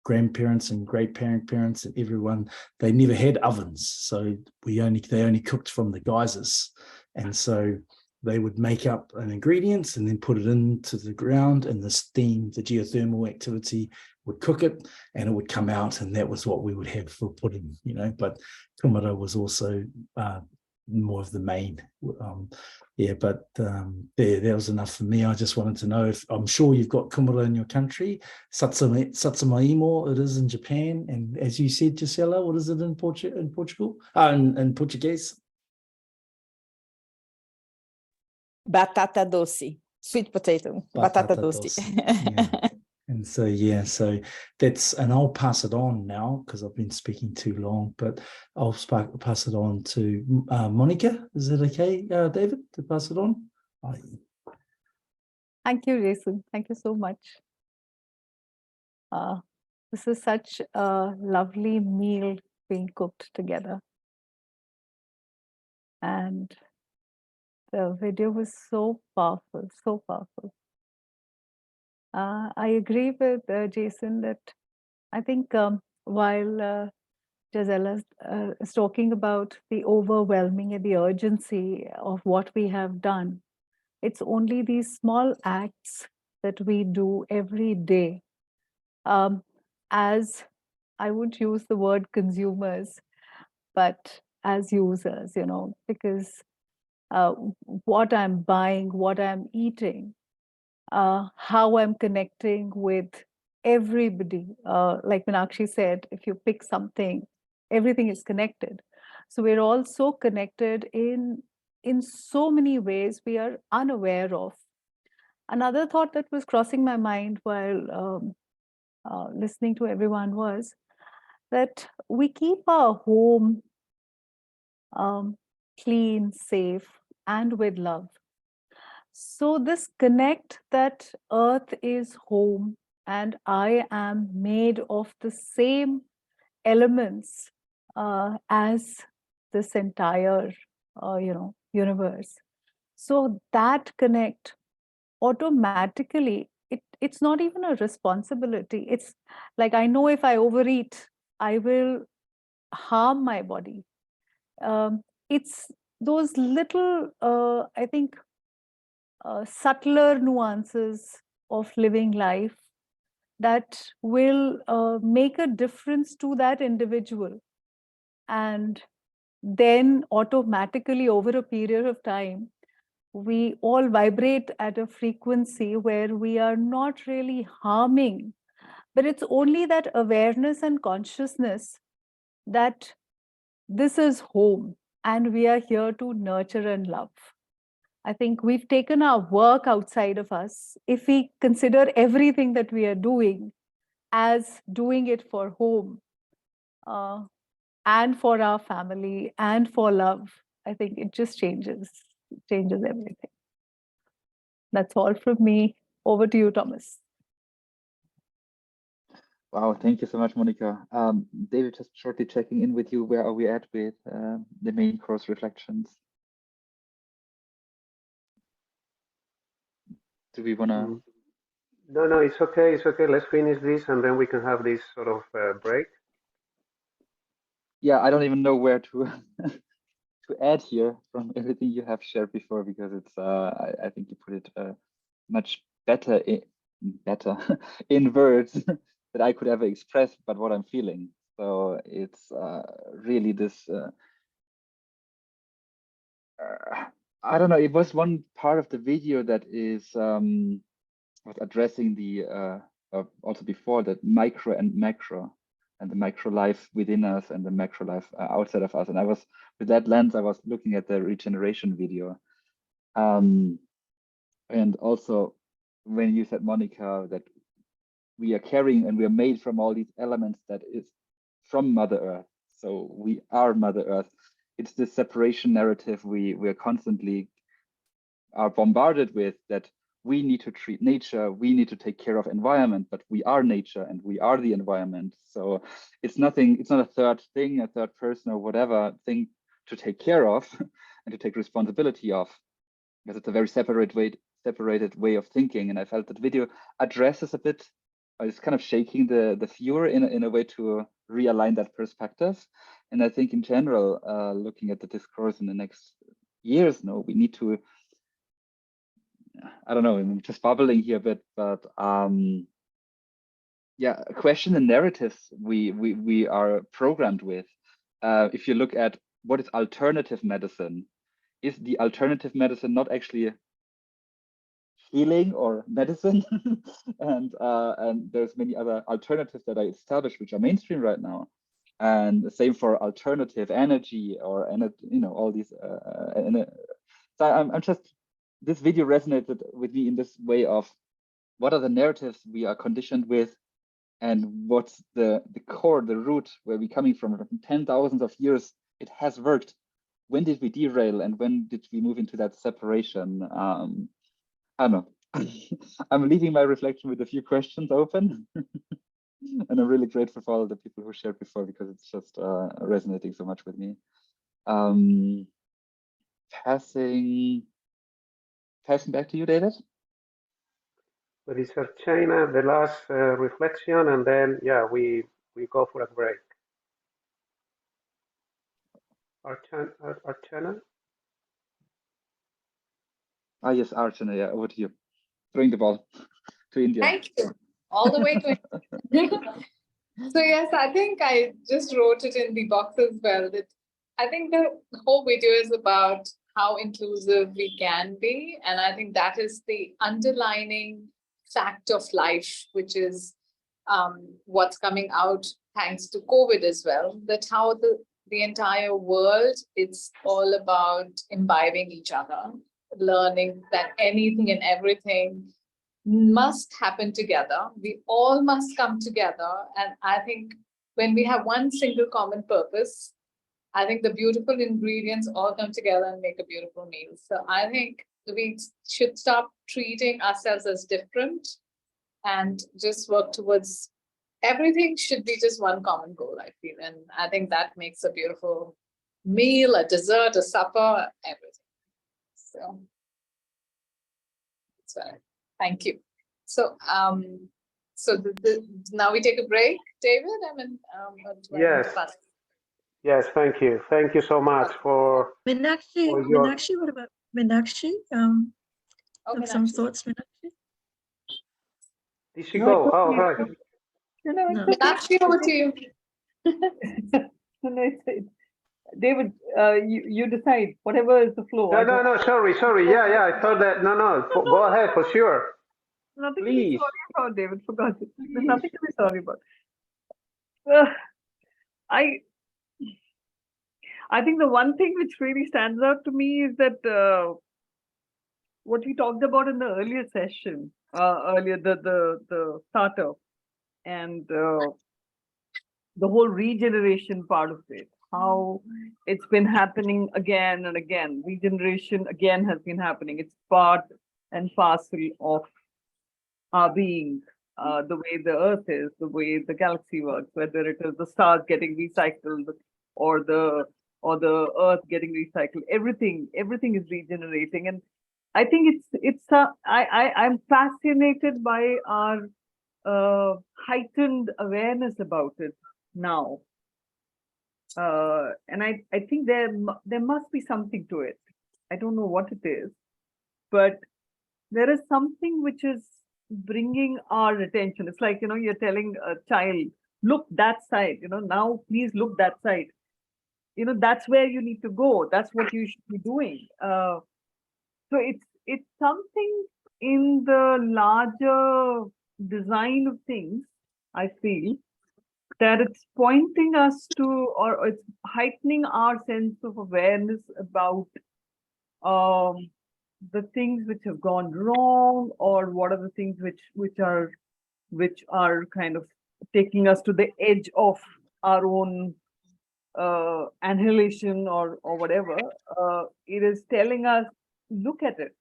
grandparents and great-grandparents and everyone, they never had ovens, so they only cooked from the geysers, and so they would make up an ingredients and then put it into the ground, and the steam, the geothermal activity would cook it, and it would come out, and that was what we would have for pudding, you know. But kumara was also more of the main. That was enough for me. I just wanted to know if, I'm sure you've got kumara in your country, satsuma-imo, it is in Japan, and as you said, Gisela, what is it in Portugal? In Portuguese? Batata doce, sweet potato, batata doce. Yeah. And so that's, and I'll pass it on now because I've been speaking too long, but I'll pass it on to Monica. Is it okay, David, to pass it on? Thank you, Jason. Thank you so much. This is such a lovely meal being cooked together. And the video was so powerful, so powerful. I agree with Jason that I think while Gisela is talking about the overwhelming and the urgency of what we have done, It's only these small acts that we do every day. As I wouldn't use the word consumers, but as users, because what I'm buying, what I'm eating, how I'm connecting with everybody. Like Meenakshi said, if you pick something, everything is connected. So we're all so connected in so many ways we are unaware of. Another thought that was crossing my mind while listening to everyone was that we keep our home clean, safe, and with love. So this connect that earth is home and I am made of the same elements as this entire, universe. So that connect automatically, it's not even a responsibility. It's like, I know if I overeat, I will harm my body. It's those little, I think, subtler nuances of living life that will make a difference to that individual. And then automatically over a period of time, we all vibrate at a frequency where we are not really harming, but it's only that awareness and consciousness that this is home and we are here to nurture and love. I think we've taken our work outside of us. If we consider everything that we are doing as doing it for home and for our family and for love, I think it just changes everything. That's all from me. Over to you, Thomas. Wow, thank you so much, Monica. David, just shortly checking in with you. Where are we at with the main course reflections? Do we want to? No, it's okay. It's okay. Let's finish this and then we can have this sort of break. Yeah, I don't even know where to to add here from everything you have shared before, because it's I think you put it much better in words that I could ever express, but what I'm feeling. So it's really this. I don't know. It was one part of the video that is was addressing the also before that micro and macro, and the micro life within us and the macro life outside of us. And I was, with that lens, I was looking at the regeneration video. And also when you said, Monica, that we are carrying and we are made from all these elements that is from Mother Earth. So we are Mother Earth. It's this separation narrative we are constantly are bombarded with, that we need to treat nature, we need to take care of environment, but we are nature and we are the environment. So it's nothing, it's not a third thing, a third person or whatever thing to take care of and to take responsibility of, because it's a very separated way of thinking. And I felt that video addresses a bit, it's kind of shaking the viewer in a way to realign that perspective. And I think in general, looking at the discourse in the next years, we need to, I don't know, I'm just bubbling here a bit, but yeah, question the narratives we are programmed with. If you look at what is alternative medicine, is the alternative medicine not actually healing or medicine? and there's many other alternatives that are established, which are mainstream right now. And the same for alternative energy or all these. So I'm just, this video resonated with me in this way of what are the narratives we are conditioned with, and what's the core, the root, where we're coming from 10,000s of years. It has worked. When did we derail, and when did we move into that separation? I don't know. I'm leaving my reflection with a few questions open. And I'm really grateful for all the people who shared before, because it's just resonating so much with me. Passing back to you, David. But it's China, the last reflection, and then yeah, we go for a break. Archana? Yes, Archana, yeah, over to you. Throwing the ball to India. Thank you. All the way to India. So yes, I think I just wrote it in the box as well, that I think the whole video is about how inclusive we can be. And I think that is the underlining fact of life, which is what's coming out thanks to COVID as well, that how the entire world, it's all about imbibing each other, learning that anything and everything must happen together. We all must come together. And I think when we have one single common purpose, I think the beautiful ingredients all come together and make a beautiful meal. So I think we should stop treating ourselves as different and just work towards everything should be just one common goal, I feel. And I think that makes a beautiful meal, a dessert, a supper, everything. So that's right. Thank you. So, now we take a break, David. Yes. Yes. Thank you. Thank you so much for. Meenakshi, Meenakshi, what about Meenakshi? Have some thoughts, Meenakshi? Did she go? Oh, right. No. Meenakshi, over to you. David, you decide whatever is the flow. No. Sorry. Yeah. I thought that. No. Go ahead for sure. Nothing Please. to be sorry about, David. Forgot it. There's nothing to be sorry about. I think the one thing which really stands out to me is that what we talked about in the earlier session, the starter, and the whole regeneration part of it, how it's been happening again and again. Regeneration again has been happening. It's part and parcel of our being, the way the earth is, the way the galaxy works, whether it is the stars getting recycled or the earth getting recycled, everything is regenerating. And I think I'm fascinated by our heightened awareness about it now. And I think there must be something to it. I don't know what it is, but there is something which is bringing our attention. It's like, you're telling a child, look that side, now please look that side. That's where you need to go. That's what you should be doing. So it's something in the larger design of things, I feel, that it's pointing us to, or it's heightening our sense of awareness about the things which have gone wrong, or what are the things which are kind of taking us to the edge of our own annihilation or whatever. It is telling us, look at it.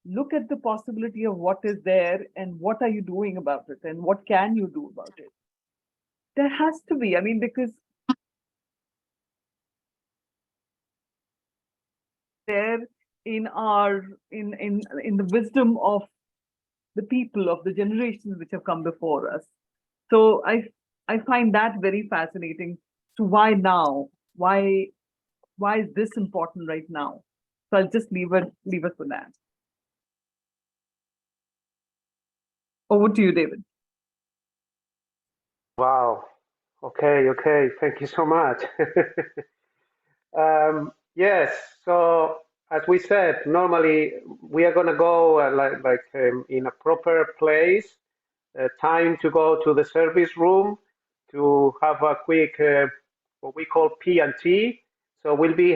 Look at the possibility of what is there and what are you doing about it and what can you do about it. There has to be, because there in the wisdom of the people, of the generations which have come before us. So I find that very fascinating. So why now? Why is this important right now? So I'll just leave it for that. Over to you, David. Wow. Okay. Thank you so much. Yes. So as we said, normally we are going to go in a proper place. Time to go to the service room to have a quick what we call P&T. So we'll be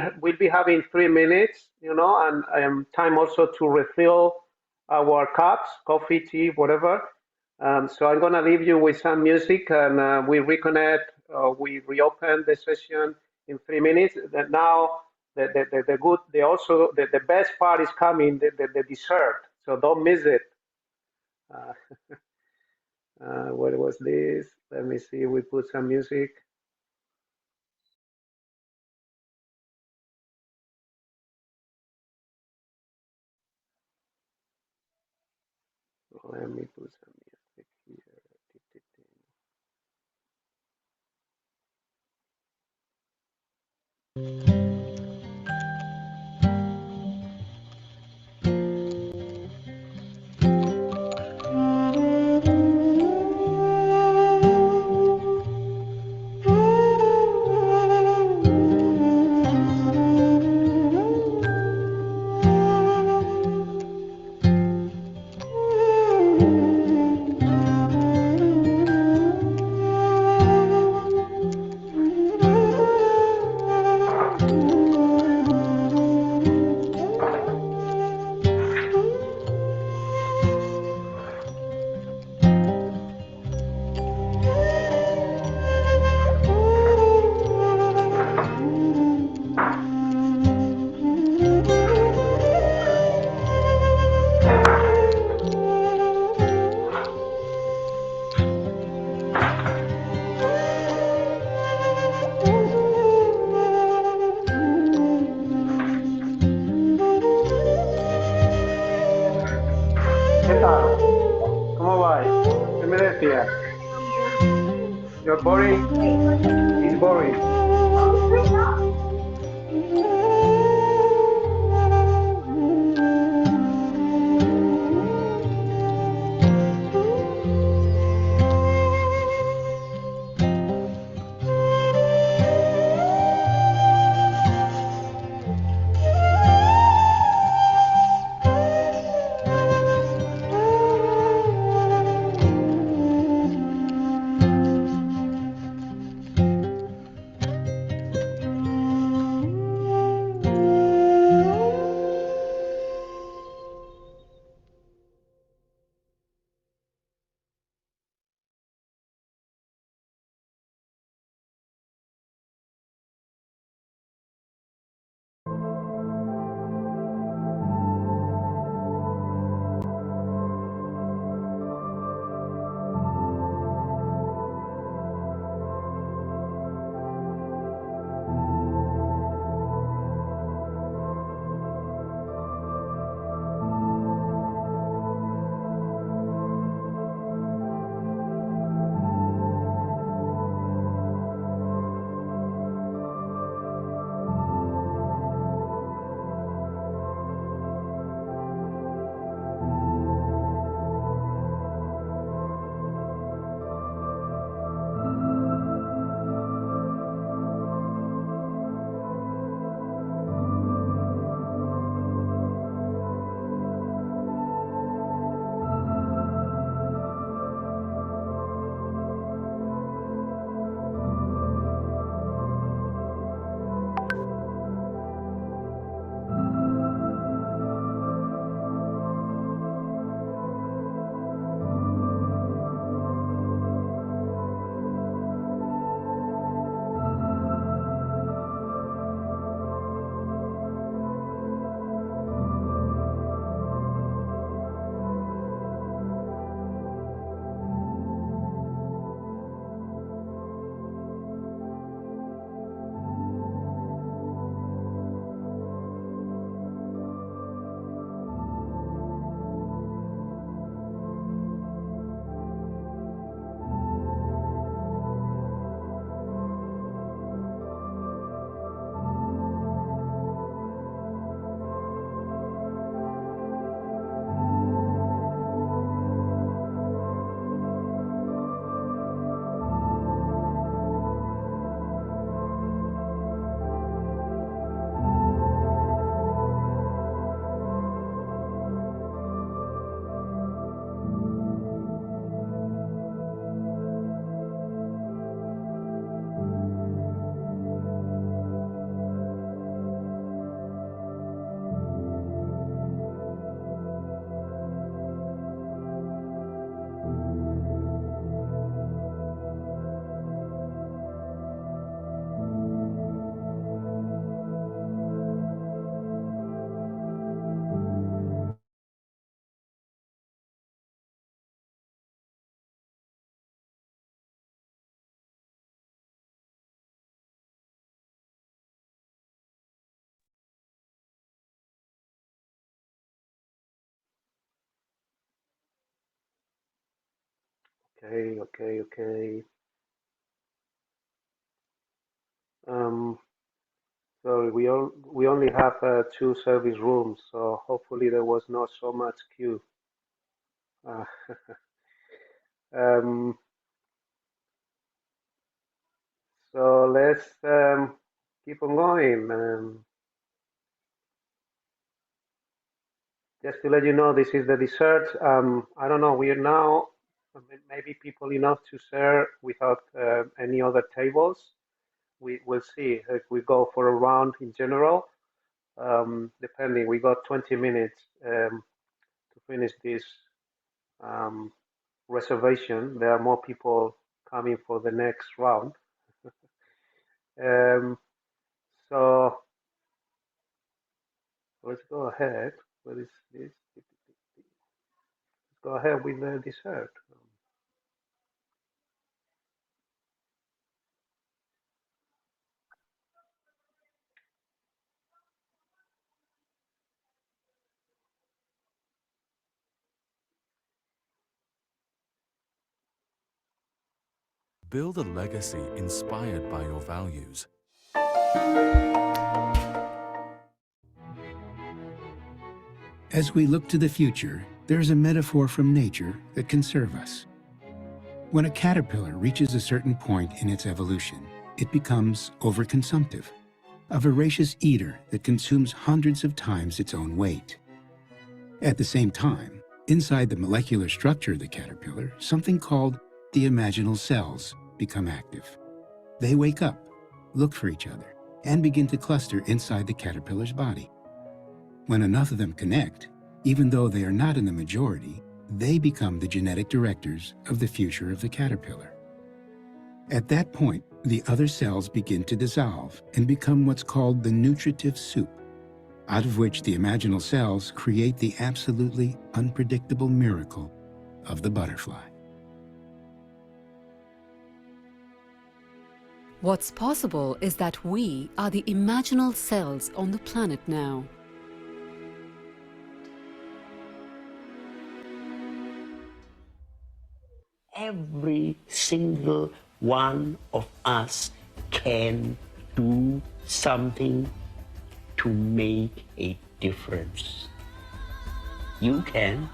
having 3 minutes, and time also to refill our cups, coffee, tea, whatever. So I'm going to leave you with some music, and we reconnect. We reopen the session in 3 minutes. And now the best part is coming, the dessert. So don't miss it. What was this? Let me see. We put some music. Let me put some music here. not boring? It's boring. Okay. Um, Sorry, we only have two service rooms, so hopefully there was not so much queue. Uh, um, so let's keep on going. Just to let you know, this is the dessert. I don't know, we are now maybe people enough to share without any other tables. We will see if we go for a round in general. Depending, we got 20 minutes to finish this um, reservation. There are more people coming for the next round. um, so let's go ahead. What is this? Let's go ahead with the dessert. Build a legacy inspired by your values. As we look to the future, there's a metaphor from nature that can serve us. When a caterpillar reaches a certain point in its evolution, it becomes overconsumptive, a voracious eater that consumes hundreds of times its own weight. At the same time, inside the molecular structure of the caterpillar, something called the imaginal cells become active. They wake up, look for each other, and begin to cluster inside the caterpillar's body. When enough of them connect, even though they are not in the majority, they become the genetic directors of the future of the caterpillar. At that point, the other cells begin to dissolve and become what's called the nutritive soup, out of which the imaginal cells create the absolutely unpredictable miracle of the butterfly. What's possible is that we are the imaginal cells on the planet now. Every single one of us can do something to make a difference. You can.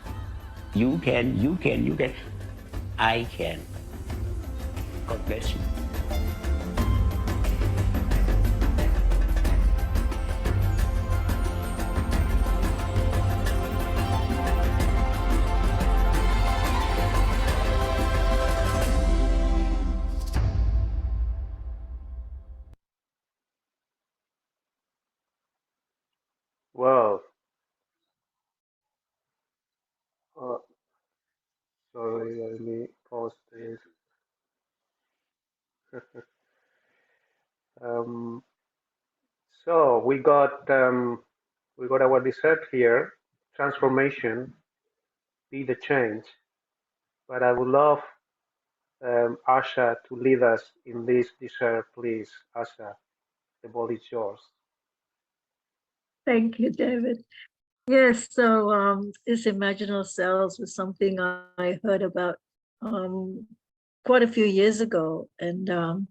I can. God bless you. Wow. Sorry, let me pause this. So we got our dessert here. Transformation, be the change. But I would love Asha to lead us in this dessert, please. Asha, the ball is yours. Thank you, David. Yes, so this imaginal cells was something I heard about quite a few years ago, and and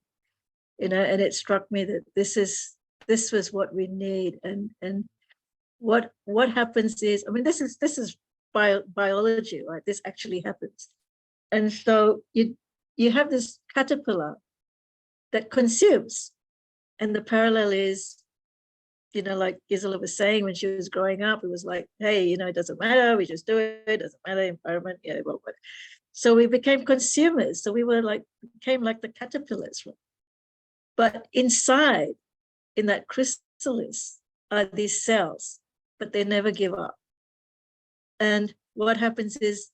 it struck me that this was what we need, and what happens is, I mean, this is biology, right? This actually happens, and so you have this caterpillar that consumes, and the parallel is, like Gisela was saying, when she was growing up, it was like, hey, it doesn't matter, we just do it doesn't matter, environment, well. So we became consumers. So we became like the caterpillars. Right? But inside, in that chrysalis, are these cells, but they never give up. And what happens is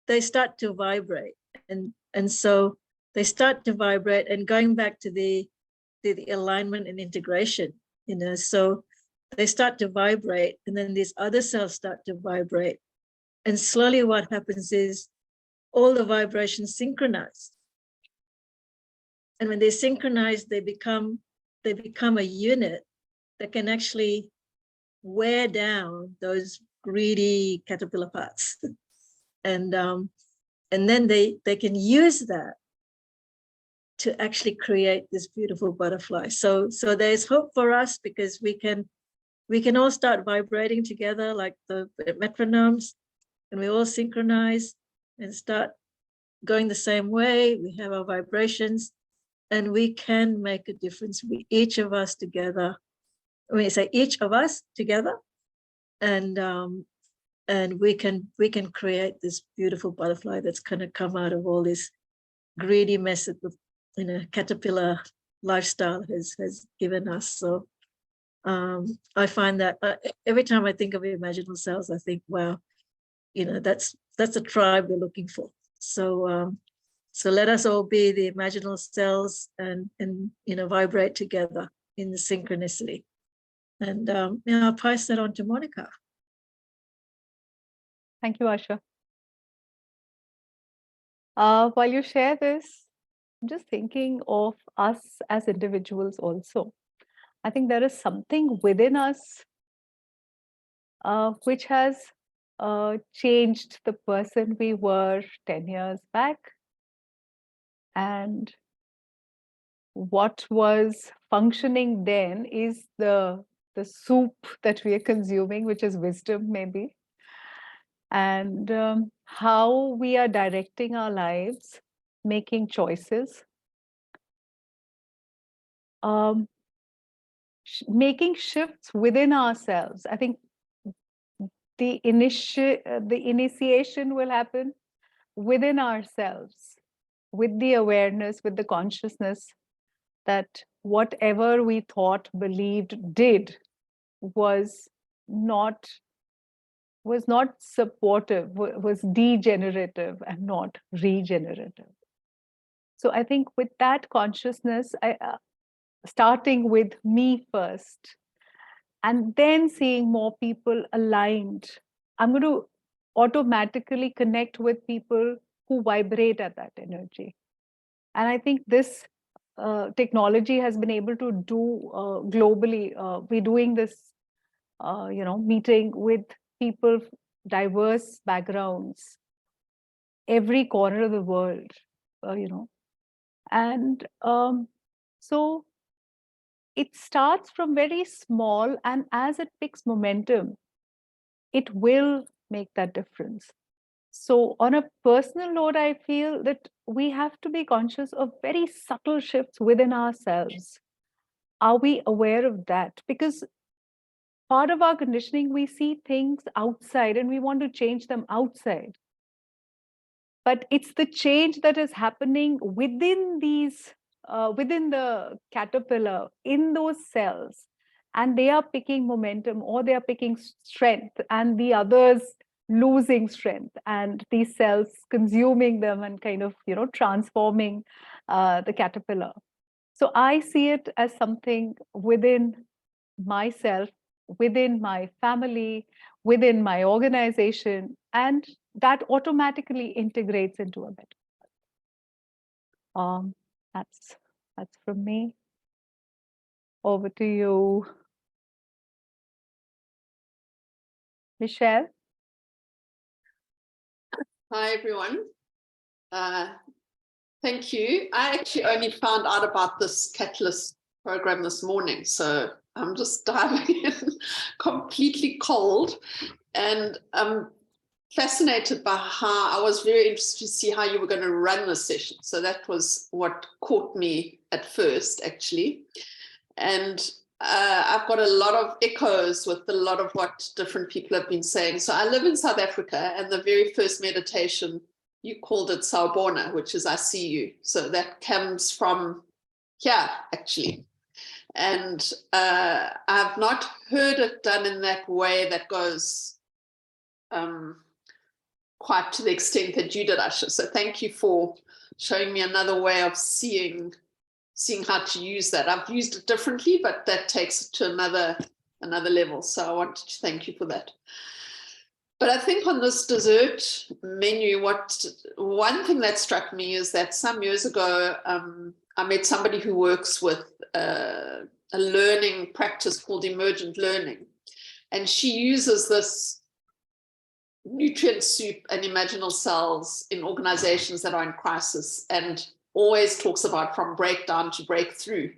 they start to vibrate. And so they start to vibrate, and going back to the alignment and integration, so they start to vibrate, and then these other cells start to vibrate. And slowly what happens is all the vibrations synchronize. And when they synchronize, they become a unit that can actually wear down those greedy caterpillar parts. And then they can use that to actually create this beautiful butterfly. So there's hope for us, because we can all start vibrating together like the metronomes, and we all synchronize and start going the same way. We have our vibrations, and we can make a difference. Each of us together. When you say each of us together, and we can create this beautiful butterfly that's going to come out of all this greedy mess that the caterpillar lifestyle has given us. So I find that every time I think of imaginal cells, I think, wow, that's a tribe we're looking for. So let us all be the imaginal cells and vibrate together in the synchronicity. And I'll pass that on to Monica. Thank you, Asha. While you share this, I'm just thinking of us as individuals also. I think there is something within us which has changed the person we were 10 years back. And what was functioning then is the soup that we are consuming, which is wisdom, maybe. And how we are directing our lives, making choices, making shifts within ourselves. I think the initiation will happen within ourselves, with the awareness, with the consciousness that whatever we thought, believed, did was not supportive, was degenerative and not regenerative. So I think with that consciousness, starting with me first, and then seeing more people aligned, I'm going to automatically connect with people who vibrate at that energy. And I think this technology has been able to do globally. We're doing this, meeting with people, diverse backgrounds, every corner of the world, And so it starts from very small, and as it picks momentum, it will make that difference. So on a personal note, I feel that we have to be conscious of very subtle shifts within ourselves. Are we aware of that? Because part of our conditioning, we see things outside and we want to change them outside. But it's the change that is happening within these, within the caterpillar, in those cells, and they are picking momentum or they are picking strength, and the others losing strength, and these cells consuming them and kind of, transforming the caterpillar. So I see it as something within myself, within my family, within my organization, and that automatically integrates into a better world. That's from me. Over to you, Michelle. Hi, everyone. Thank you. I actually only found out about this Catalyst program this morning, so I'm just diving in completely cold, and I'm fascinated by how I was very interested to see how you were going to run the session. So that was what caught me at first, actually. And I've got a lot of echoes with a lot of what different people have been saying. So I live in South Africa, and the very first meditation, you called it Sawubona, which is I see you. So that comes from here, actually. And I've not heard it done in that way that goes quite to the extent that you did, Asha. So thank you for showing me another way of seeing how to use that. I've used it differently, but that takes it to another level. So I wanted to thank you for that. But I think on this dessert menu, one thing that struck me is that some years ago, I met somebody who works with a learning practice called emergent learning. And she uses this nutrient soup and imaginal cells in organizations that are in crisis, and always talks about from breakdown to breakthrough.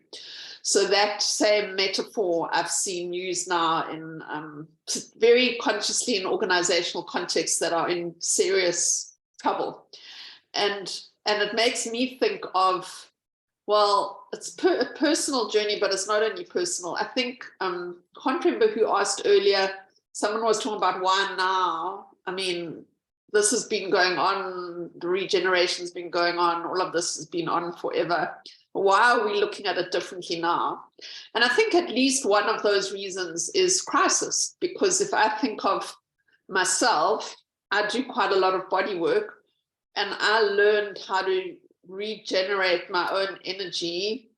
So that same metaphor I've seen used now in very consciously in organizational contexts that are in serious trouble. And it makes me think of, well, it's a personal journey, but it's not only personal. I think, can't remember who asked earlier, someone was talking about why now. I mean, this has been going on, the regeneration's been going on, all of this has been on forever. Why are we looking at it differently now? And I think at least one of those reasons is crisis, because if I think of myself, I do quite a lot of body work, and I learned how to regenerate my own energy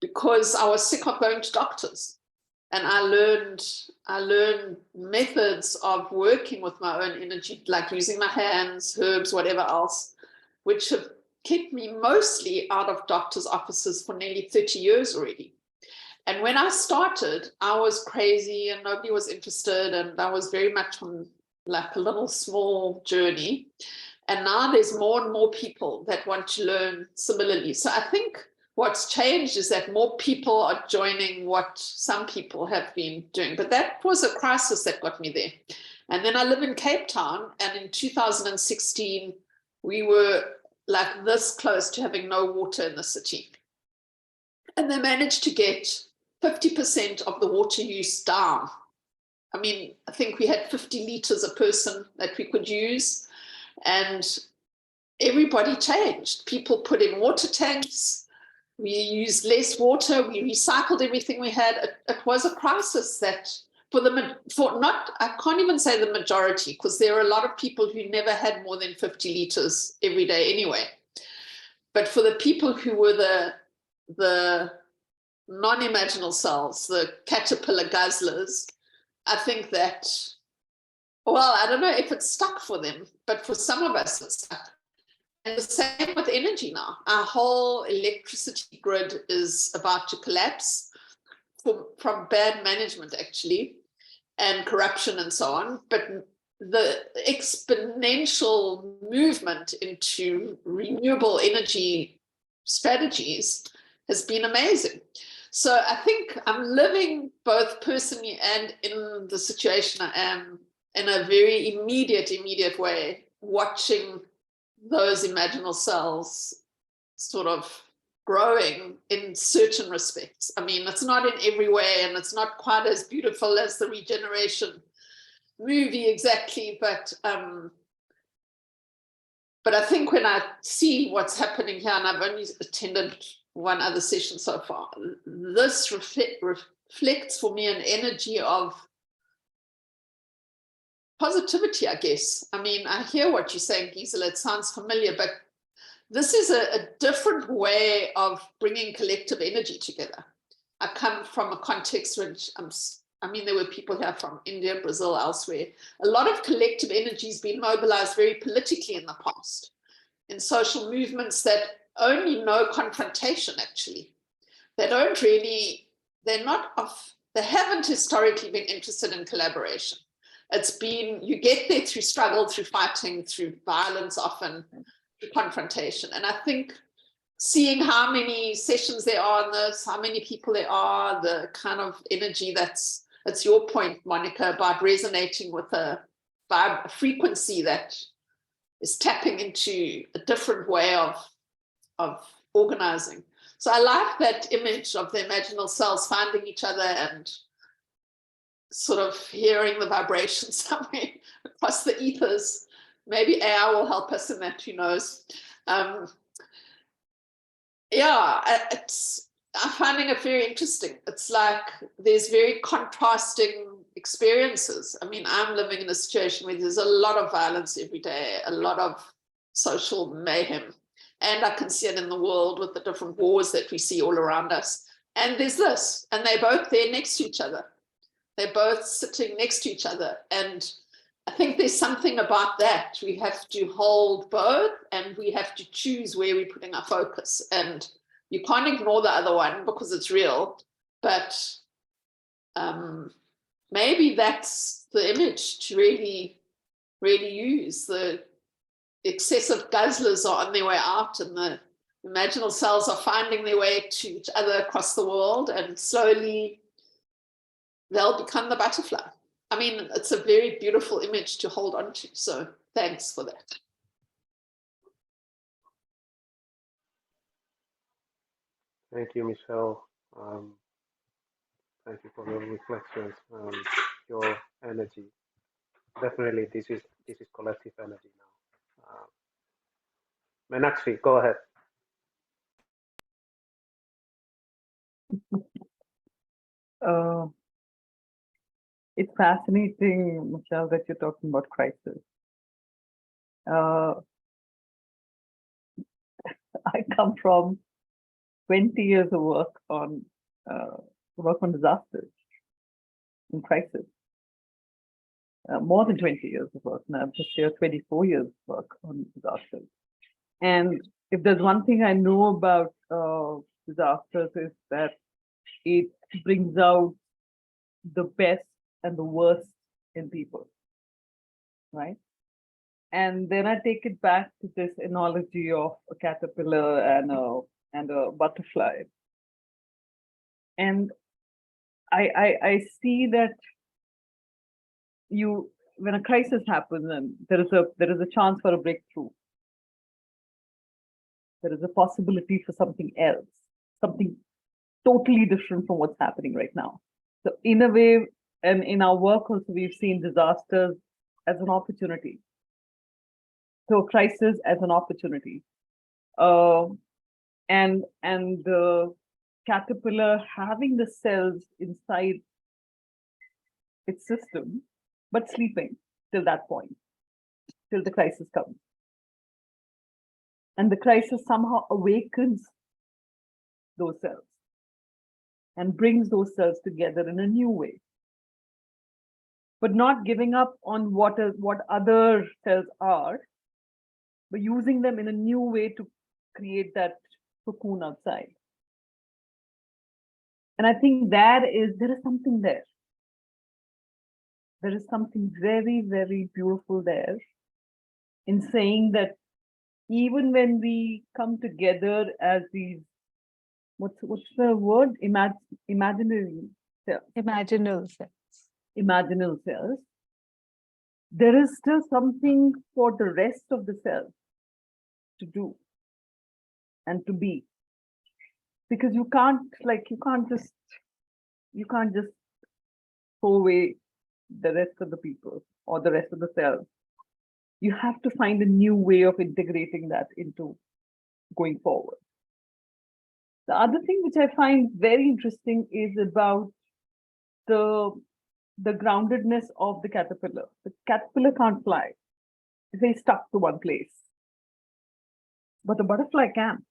because I was sick of going to doctors. And I learned methods of working with my own energy, like using my hands, herbs, whatever else, which have kept me mostly out of doctors' offices for nearly 30 years already. And when I started, I was crazy and nobody was interested, and I was very much on like a little small journey. And now there's more and more people that want to learn similarly. So I think what's changed is that more people are joining what some people have been doing. But that was a crisis that got me there. And then I live in Cape Town, and in 2016, we were like this close to having no water in the city. And they managed to get 50% of the water use down. I mean, I think we had 50 liters a person that we could use, and everybody changed. People put in water tanks, we used less water, we recycled everything we had. It was a crisis that I can't even say the majority, because there are a lot of people who never had more than 50 liters every day anyway. But for the people who were the non-imaginal cells, the caterpillar guzzlers, I think that, well, I don't know if it's stuck for them, but for some of us it's stuck. And the same with energy now. Our whole electricity grid is about to collapse from bad management, actually, and corruption and so on. But the exponential movement into renewable energy strategies has been amazing. So I think I'm living both personally and in the situation I am in a very immediate way, watching those imaginal cells sort of growing in certain respects. I mean, it's not in every way, and it's not quite as beautiful as the Regeneration movie exactly, but I think when I see what's happening here, and I've only attended one other session so far, this reflects for me an energy of positivity, I guess. I mean, I hear what you're saying, Gisela, it sounds familiar, but this is a different way of bringing collective energy together. I come from a context which, I mean, there were people here from India, Brazil, elsewhere. A lot of collective energy has been mobilized very politically in the past, in social movements that only know confrontation, actually. They don't really, they haven't historically been interested in collaboration. It's been, you get there through struggle, through fighting, through violence, often through confrontation. And I think seeing how many sessions there are on this, how many people there are, the kind of energy that's your point, Monica, about resonating with a frequency that is tapping into a different way of organizing. So I like that image of the imaginal cells finding each other and sort of hearing the vibrations somewhere across the ethers. Maybe AI will help us in that, who knows. Yeah, I'm finding it very interesting. It's like there's very contrasting experiences. I mean, I'm living in a situation where there's a lot of violence every day, a lot of social mayhem. And I can see it in the world with the different wars that we see all around us. And there's this, and they're both there next to each other. They're both sitting next to each other. And I think there's something about that. We have to hold both, and we have to choose where we're putting our focus. And you can't ignore the other one because it's real, but maybe that's the image to really, really use. The excessive guzzlers are on their way out, and the imaginal cells are finding their way to each other across the world, and slowly they'll become the butterfly. I mean, it's a very beautiful image to hold on to. So thanks for that. Thank you, Michelle. Thank you for your reflections, your energy. Definitely, this is collective energy now. Meenakshi, go ahead. It's fascinating, Michelle, that you're talking about crisis. I come from 20 years of work on disasters and crisis. More than 20 years of work now. This year, 24 years of work on disasters. And if there's one thing I know about disasters, is that it brings out the best and the worst in people, right? And then I take it back to this analogy of a caterpillar and a butterfly. And I see that when a crisis happens and there is a chance for a breakthrough, there is a possibility for something else, something totally different from what's happening right now. So in a way, and in our work also, we've seen disasters as an opportunity. So crisis as an opportunity. And the caterpillar having the cells inside its system, but sleeping till that point, till the crisis comes. And the crisis somehow awakens those cells and brings those cells together in a new way. But not giving up on what other cells are, but using them in a new way to create that cocoon outside. And I think there is something there. There is something very, very beautiful there in saying that even when we come together as these, what's the word? Imaginary cells. Imaginal cells. Imaginal cells. There is still something for the rest of the cells to do and to be. Because you can't just throw away the rest of the people or the rest of the cells. You have to find a new way of integrating that into going forward. The other thing which I find very interesting is about the groundedness of the caterpillar. The caterpillar can't fly. It's very stuck to one place. But the butterfly can.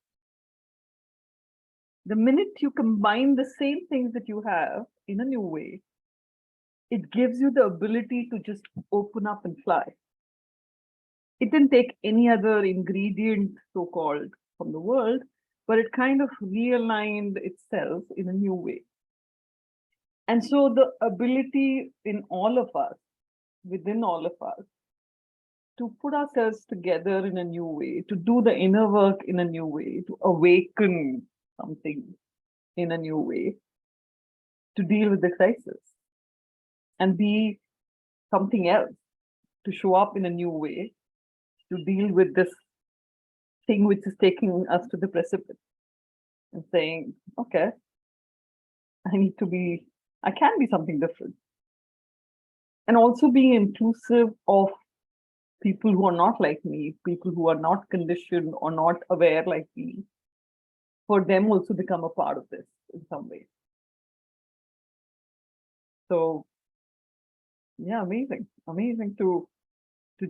The minute you combine the same things that you have in a new way, it gives you the ability to just open up and fly. It didn't take any other ingredient, so-called, from the world, but it kind of realigned itself in a new way. And so the ability in all of us, within all of us, to put ourselves together in a new way, to do the inner work in a new way, to awaken something in a new way, to deal with the crisis and be something else, to show up in a new way, to deal with this thing which is taking us to the precipice and saying, okay, I can be something different. And also being inclusive of people who are not like me, people who are not conditioned or not aware like me, for them also become a part of this in some way. So yeah, amazing to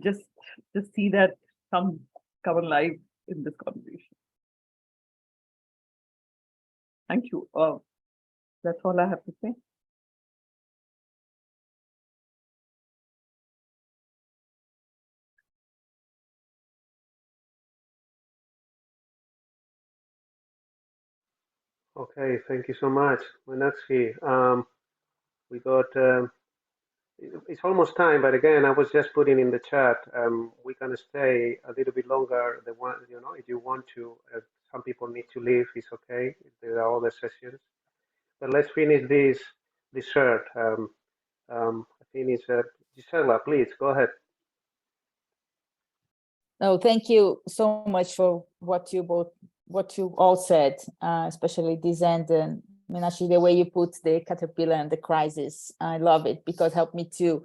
just see that come alive in this conversation. Thank you. That's all I have to say. Okay, thank you so much, Meenakshi. We got, it's almost time, but again, I was just putting in the chat, we can stay a little bit longer. If you want to, some people need to leave, it's okay. There are other sessions, but let's finish this shirt. I think it's Gisela, please go ahead. No, thank you so much for what you all said, especially this end, and Meenakshi, the way you put the caterpillar and the crisis. I love it because it helped me to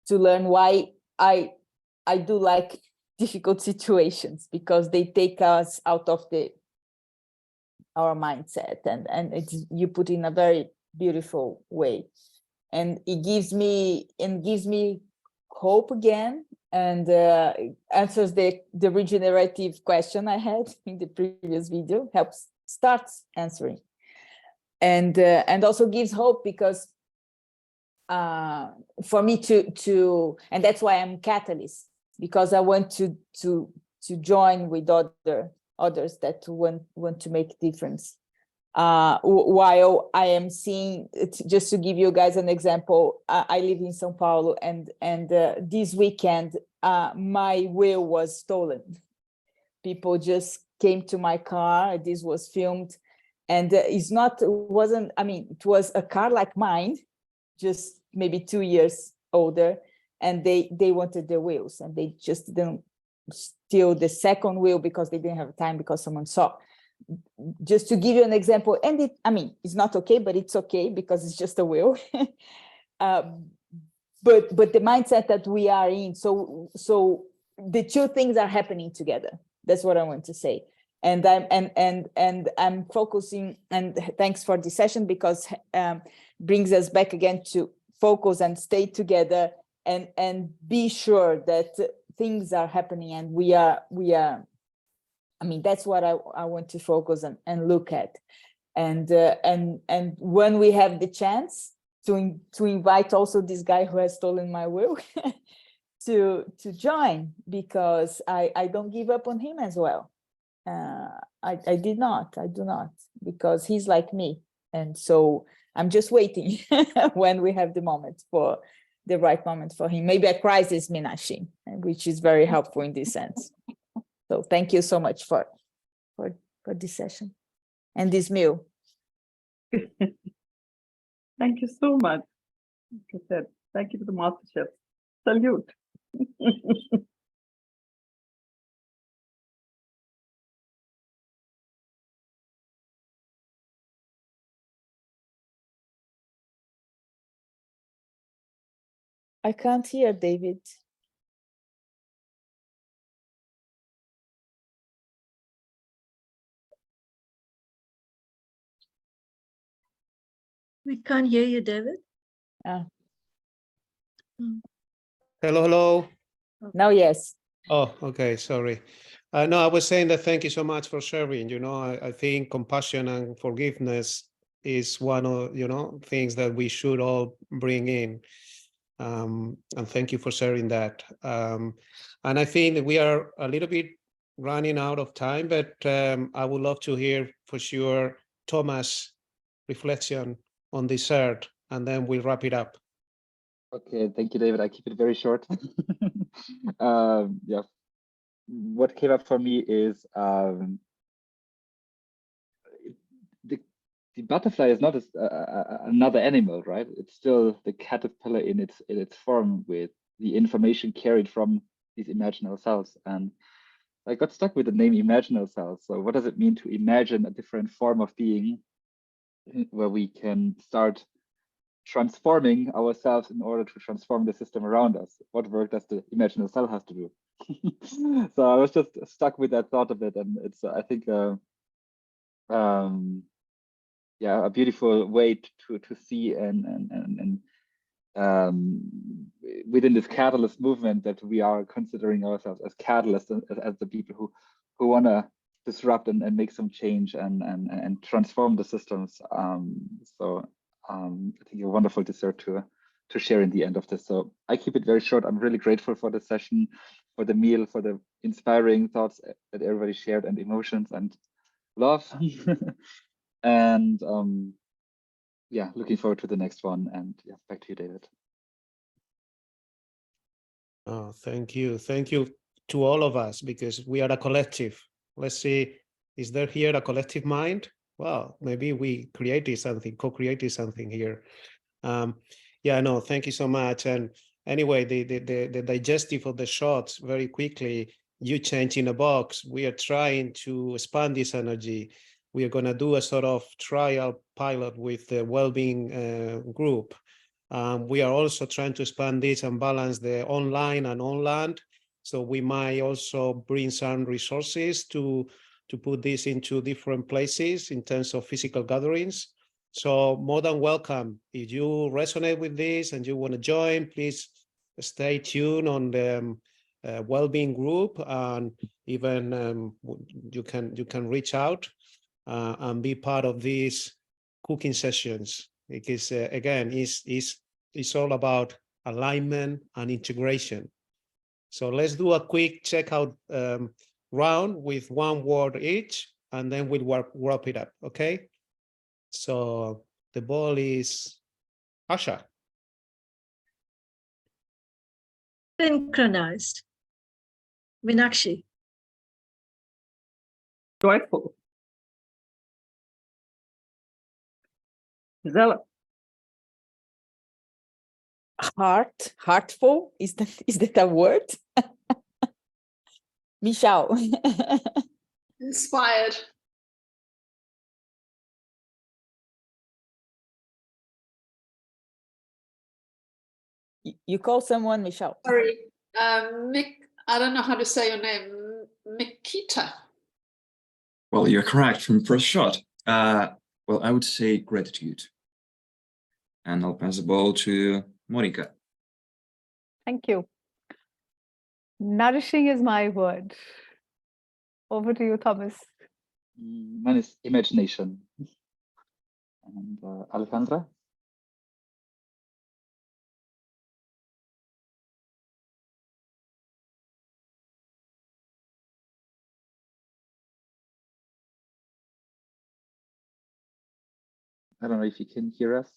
learn why I do like difficult situations, because they take us out of our mindset, and you put in a very beautiful way, and it gives me hope again, and answers the regenerative question I had in the previous video, helps starts answering, and also gives hope, because for me to and that's why I'm catalyst, because I want to join with others that want to make difference. While I am seeing, just to give you guys an example, I live in São Paulo, and this weekend my will was stolen. People just came to my car. This was filmed, and it was a car like mine, just maybe 2 years older, and they wanted their wheels, and they just didn't steal the second wheel because they didn't have time because someone saw. Just to give you an example, and it's not okay, but it's okay because it's just a wheel. But the mindset that we are in, so the two things are happening together. That's what I want to say. And I'm focusing, and thanks for this session, because brings us back again to focus and stay together and be sure that things are happening, and we are that's what I want to focus on and look at. And when we have the chance to invite also this guy who has stolen my will to join, because I don't give up on him as well. I do not, because he's like me. And so I'm just waiting when we have the moment, for the right moment for him. Maybe a crisis, Meenakshi, which is very helpful in this sense. So thank you so much for this session and this meal. Thank you so much. Like I said, thank you to the Master Chef. Salute. I can't hear David. We can't hear you, David. Hello, hello. Now, yes. Oh, okay, sorry. No, I was saying that thank you so much for sharing. I think compassion and forgiveness is one of, things that we should all bring in. And thank you for sharing that. And I think that we are a little bit running out of time, but I would love to hear for sure Thomas' reflection on dessert, and then we'll wrap it up. Okay, thank you, David. I keep it very short. Yeah, what came up for me is the butterfly is not another animal, right? It's still the caterpillar in its form, with the information carried from these imaginal cells. And I got stuck with the name imaginal cells. So what does it mean to imagine a different form of being, where we can start transforming ourselves in order to transform the system around us? What work does the imaginal cell have to do? So I was just stuck with that thought of it, and it's I think yeah, a beautiful way to see and within this catalyst movement, that we are considering ourselves as catalysts, as the people who want to disrupt and make some change and transform the systems. So I think a wonderful dessert to share in the end of this. So I keep it very short. I'm really grateful for the session, for the meal, for the inspiring thoughts that everybody shared, and emotions and love. And yeah, looking forward to the next one. And yeah, back to you, David. Oh, thank you. Thank you to all of us, because we are a collective. Let's see, is there here a collective mind? Well, maybe we created something, co-created something here. Yeah, no, thank you so much. And anyway, the digestive of the shots, very quickly, you change in a box. We are trying to expand this energy. We are going to do a sort of trial pilot with the well-being group. We are also trying to expand this and balance the online and on land. So we might also bring some resources to put this into different places in terms of physical gatherings. So more than welcome. If you resonate with this and you want to join, please stay tuned on the well-being group, and even you can reach out and be part of these cooking sessions, because again, it's all about alignment and integration. So let's do a quick checkout round with one word each, and then we'll wrap it up. Okay. So the ball is Asha. Synchronized. Meenakshi. Joyful. Zella. Heartful, is that a word? Michelle. Inspired. You call someone Michelle? Sorry, Mick. I don't know how to say your name. Mikita. Well, you're correct from first shot. Well, I would say gratitude. And I'll pass the ball to Monica. Thank you. Nourishing is my word. Over to you, Thomas. Mine is imagination. And Alejandra? I don't know if you can hear us.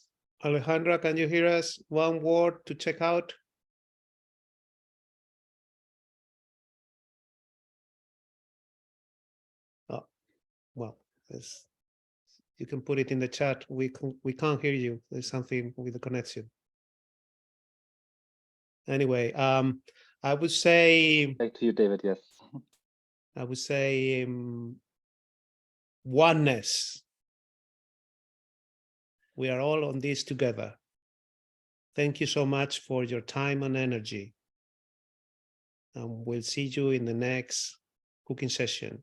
Alejandra, can you hear us? One word to check out. Oh, well, you can put it in the chat. We can't hear you. There's something with the connection. Anyway, I would say. Back to you, David. Yes. I would say oneness. We are all on this together. Thank you so much for your time and energy. And we'll see you in the next cooking session.